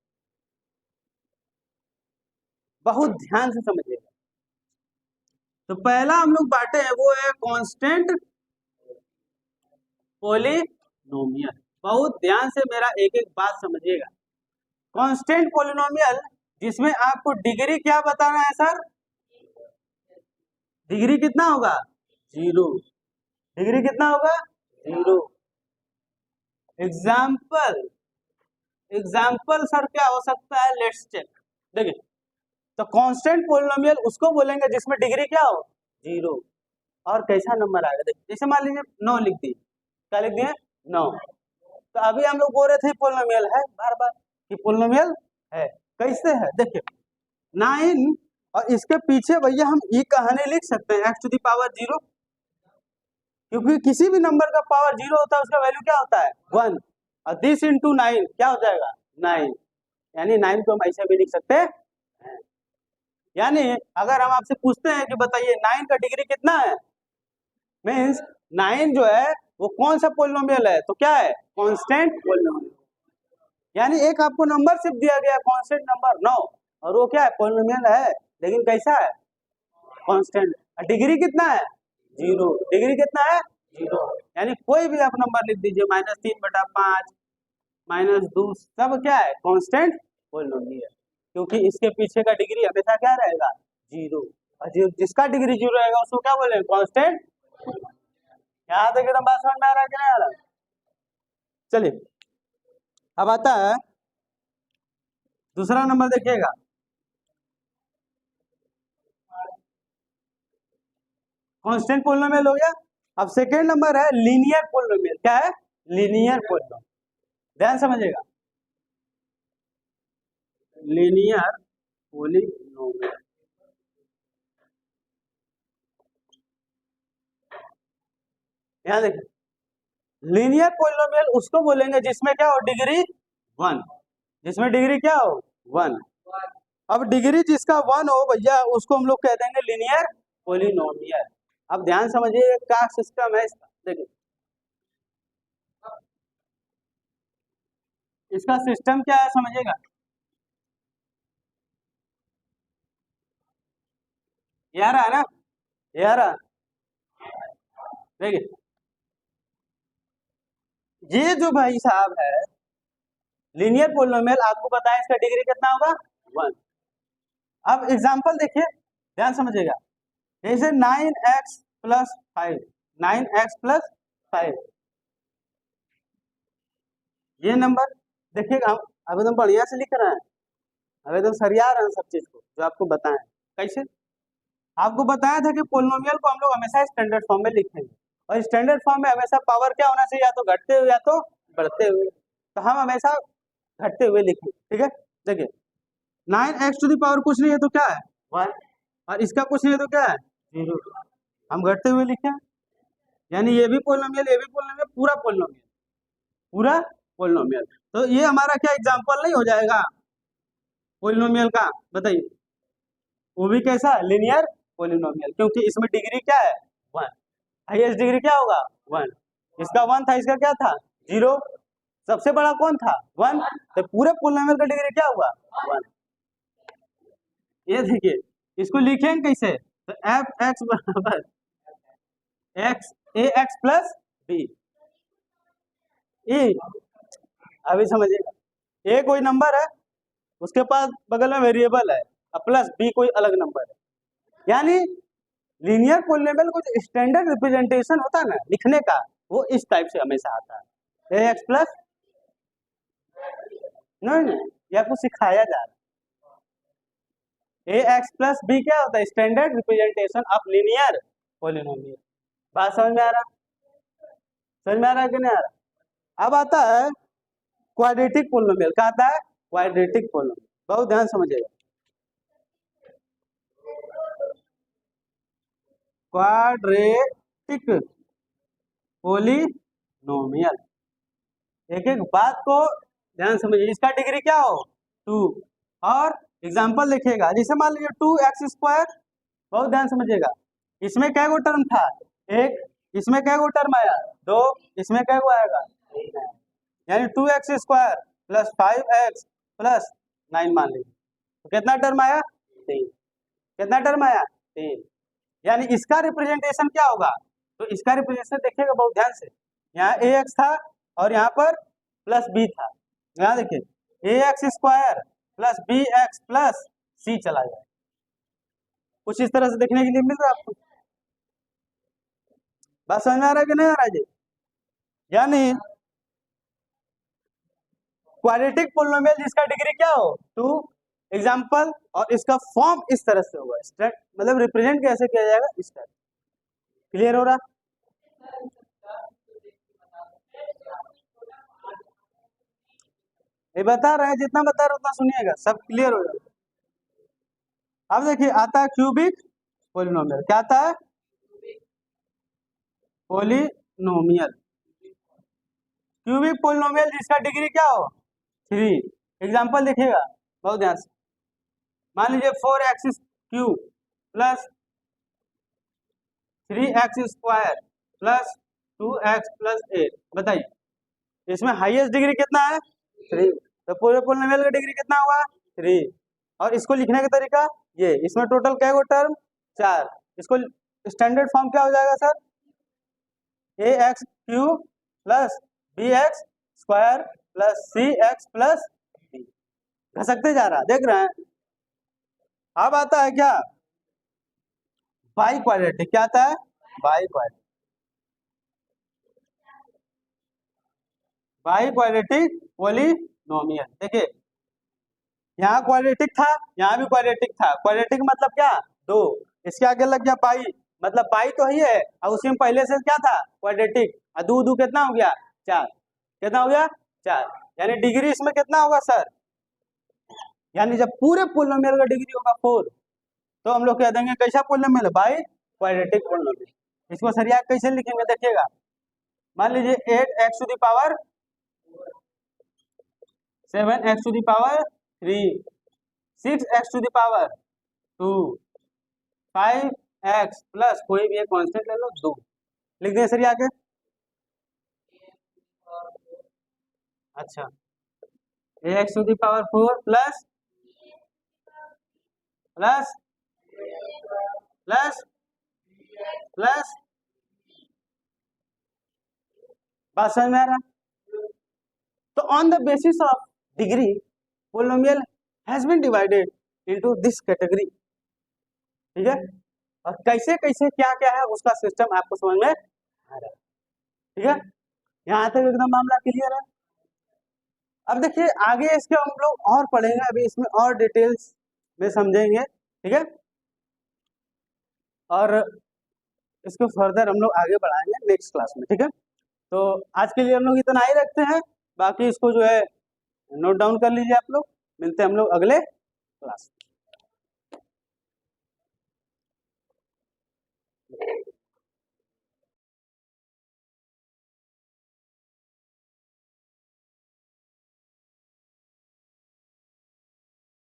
बहुत ध्यान से समझिएगा। तो पहला हम लोग बांटे हैं वो है कांस्टेंट पोलिनोमियल। बहुत ध्यान से मेरा एक एक बात समझिएगा। कांस्टेंट पोलिनोमियल जिसमें आपको डिग्री क्या बताना है सर, डिग्री कितना होगा जीरो, डिग्री कितना होगा जीरो। एग्जाम्पल, एग्जाम्पल सर क्या हो सकता है, लेट्स चेक। देखिए तो कांस्टेंट पोलिनोमियल उसको बोलेंगे जिसमें डिग्री क्या हो जीरो। और कैसा नंबर आएगा, देखिए जैसे मान लीजिए 9 लिख दिए, क्या लिख दिए 9। तो अभी हम लोग बोल रहे थे पोलिनोमियल है, बार बार कि पोलिनोमियल है, कैसे है देखिए 9 और इसके पीछे भैया हम ये कहानी लिख सकते हैं x टू दी पावर 0, क्योंकि किसी भी नंबर का पावर 0 होता है उसका वैल्यू क्या होता है 1, और दिस इंटू 9 क्या हो जाएगा 9, यानी 9 को हम ऐसे भी लिख सकते हैं। यानी अगर हम आपसे पूछते हैं कि बताइए 9 का डिग्री कितना है, मीन्स 9 जो है वो कौन सा पोलिनोमियल है, तो क्या है कांस्टेंट पोलिनोमियल। यानी एक आपको नंबर सिर्फ दिया गया कांस्टेंट नंबर 9 और वो क्या है पोलिनोमियल है, लेकिन कैसा है कांस्टेंट। डिग्री कितना है 0, डिग्री कितना है 0। यानी कोई भी आप नंबर लिख दीजिए -3/5 -2 सब क्या है कांस्टेंट पोलिनोमियल, क्योंकि इसके पीछे का डिग्री हमेशा क्या रहेगा 0, और जिसका डिग्री 0 रहेगा उसको क्या बोलेंगे कांस्टेंट। यहाँ तक एकदम बात समझ में आ रहा है कि नहीं आ रहा। चलिए अब आता है दूसरा नंबर, देखिएगा कांस्टेंट पोलिनोमियल हो गया। अब सेकेंड नंबर है लीनियर पोलिनोमियल। क्या है लीनियर पोलिनोमियल, ध्यान समझिएगा लीनियर पोलिनोमियल। ध्यान देखिए लीनियर पोलिनोमियल उसको बोलेंगे जिसमें क्या हो डिग्री 1, जिसमें डिग्री क्या हो 1। अब डिग्री जिसका 1 हो भैया उसको हम लोग कह देंगे लीनियर पोलिनोमियल। अब ध्यान समझिए क्या सिस्टम है इसका, देखिए इसका सिस्टम क्या है समझिएगा। ये आ रहा है ना, ये आ रहा, देखिए ये जो भाई साहब है लीनियर पोलिनोमियल आपको बताएं इसका डिग्री कितना होगा 1। अब एग्जांपल देखिए ध्यान समझिएगा, जैसे 9x + 5, 9x + 5 ये नंबर देखिएगा हम अब एकदम बढ़िया से लिख रहे हैं, अब एकदम सरिया रहे हैं सब चीज को जो आपको बताएं। कैसे आपको बताया था कि पोलिनोमियल को हम लोग हमेशा स्टैंडर्ड फॉर्म में लिखेंगे, और स्टैंडर्ड फॉर्म में हमेशा पावर क्या होना चाहिए, या तो घटते हुए या तो बढ़ते हुए, तो हम हमेशा घटते हुए लिखेंगे। ठीक है देखिए 9x टू दी पावर कुछ नहीं है तो क्या है 1, और इसका कुछ नहीं है तो क्या है 0, हम घटते हुए लिखे, यानी ये भी पोलिनोमियल ये भी पोलिनोमियल, पूरा पोलिनोमियल, पूरा पोलिनोमियल। तो ये हमारा क्या एग्जांपल नहीं हो जाएगा पोलिनोमियल का, बताइए वो भी कैसा लीनियर पोलिनोमियल, क्योंकि इसमें डिग्री क्या है 1, हाईएस्ट डिग्री क्या होगा 1, इसका 1 था इसका क्या था 0, सबसे बड़ा कौन था 1, तो पूरे पोलिनोमियल का डिग्री क्या हुआ 1। ये देखिए इसको लिखेंगे कैसे, तो f(x) बराबर x ax + b। ए अभी समझिएगा, ए कोई नंबर है उसके पास बगल में वेरिएबल है, और प्लस बी कोई अलग नंबर है, यानी लीनियर पोलिनोमियल कुछ स्टैंडर्ड रिप्रेजेंटेशन होता है ना लिखने का, वो इस टाइप से हमेशा आता है ax + नहीं या कुछ सिखाया जा रहा है, ax + b क्या होता है standard representation of linear polynomial. बात समझ में आ रहा, समझ में आ रहा कि नहीं आ रहा। अब आता है क्वाड्रेटिक पोलिनोमियल। क्या आता है क्वाड्रेटिक पोलिनोमियल, बहुत ध्यान समझिएगा। Quadratic polynomial. एक एक बात को ध्यान समझिए। इसका डिग्री क्या हो 2, और एग्जांपल लिखिएगा। जैसे मान लीजिए 2x², बहुत ध्यान समझिएगा। इसमें क्या गो टर्म था 1, इसमें क्या गो टर्म आया 2, इसमें क्या गो आएगा 3 है। यानी 2x² प्लस 5x प्लस 9 मान लीजिए, तो कितना टर्म आया 3। कितना टर्म आया 3। यानी इसका रिप्रेजेंटेशन क्या होगा, तो इसका रिप्रेजेंटेशन देखिएगा बहुत ध्यान से। यहाँ ax था और यहाँ पर प्लस b था। यहाँ देखिए ax² plus bx plus c चला गया। कुछ इस तरह से देखने के लिए मिल रहा है आपको। बात समझ में आ रहा है कि नहीं आ रहा है जी? यानी क्वाड्रेटिक पोलिनोमियल जिसका डिग्री क्या हो 2, एग्जाम्पल, और इसका फॉर्म इस तरह से होगा। मतलब रिप्रेजेंट कैसे किया जाएगा इस तरह। क्लियर हो रहा? ये बता रहे हैं, जितना बता रहे उतना सुनिएगा, सब क्लियर हो जाएगा। अब देखिए आता है क्यूबिक पोलिनोमियल। क्या आता है पोलिनोमियल। क्यूबिक पोलिनोमियल जिसका डिग्री क्या हो 3। एग्जाम्पल देखिएगा बहुत ध्यान से। मान लीजिए 4x³ plus 3x² plus 2x plus 8। बताइए इसमें हाईएस्ट डिग्री कितना है 3, तो पूरे पोलिनोमियल का डिग्री कितना हुआ 3। और इसको लिखने का तरीका ये, इसमें टोटल क्या गो टर्म 4। इसको स्टैंडर्ड फॉर्म क्या हो जाएगा sir, ax³ plus bx² plus cx plus d। घसकते जा रहा, देख रहे हैं। अब आता है क्या बाई क्वाड्रेटिक। क्या आता है by quadratic. By quadratic polynomial. देखिए यहाँ क्वाड्रेटिक था, यहाँ भी क्वाड्रेटिक था। क्वाड्रेटिक मतलब क्या 2, इसके आगे लग गया पाई, मतलब पाई तो ही है, और उसी में पहले से क्या था क्वाड्रेटिक, और 2 2 कितना हो गया 4। कितना हो गया 4। यानी डिग्री इसमें कितना होगा सर, यानी जब पूरे पोलिनोमियल का डिग्री होगा 4, तो हम लोग कह देंगे कैसा पोलिनोमियल बाई क्वाड्रेटिक पोलिनोमियल। इसको सरिया कैसे लिखेंगे देखिएगा। मान लीजिए 8x⁴, 7x⁴, 3, 6x⁴, 2, 5x plus कोई भी एक कांस्टेंट ले लो 2। लिख दें सर आगे। अच्छा ax⁴ plus plus plus plus, बात समझ में आ रहा? तो on the basis of degree polynomial has been divided into this category. ठीक है, और कैसे कैसे क्या क्या है उसका सिस्टम आपको समझ में आ रहा है। ठीक है, यहाँ तक एकदम मामला क्लियर है। अब देखिए आगे इसके हम लोग और पढ़ेंगे, अभी इसमें और डिटेल्स में समझेंगे। ठीक है, और इसको फर्दर हम लोग आगे बढ़ाएंगे नेक्स्ट क्लास में। ठीक है, तो आज के लिए हम लोग इतना ही रखते हैं। बाकी इसको जो है नोट डाउन कर लीजिए आप लोग। मिलते हैं हम लोग अगले क्लास।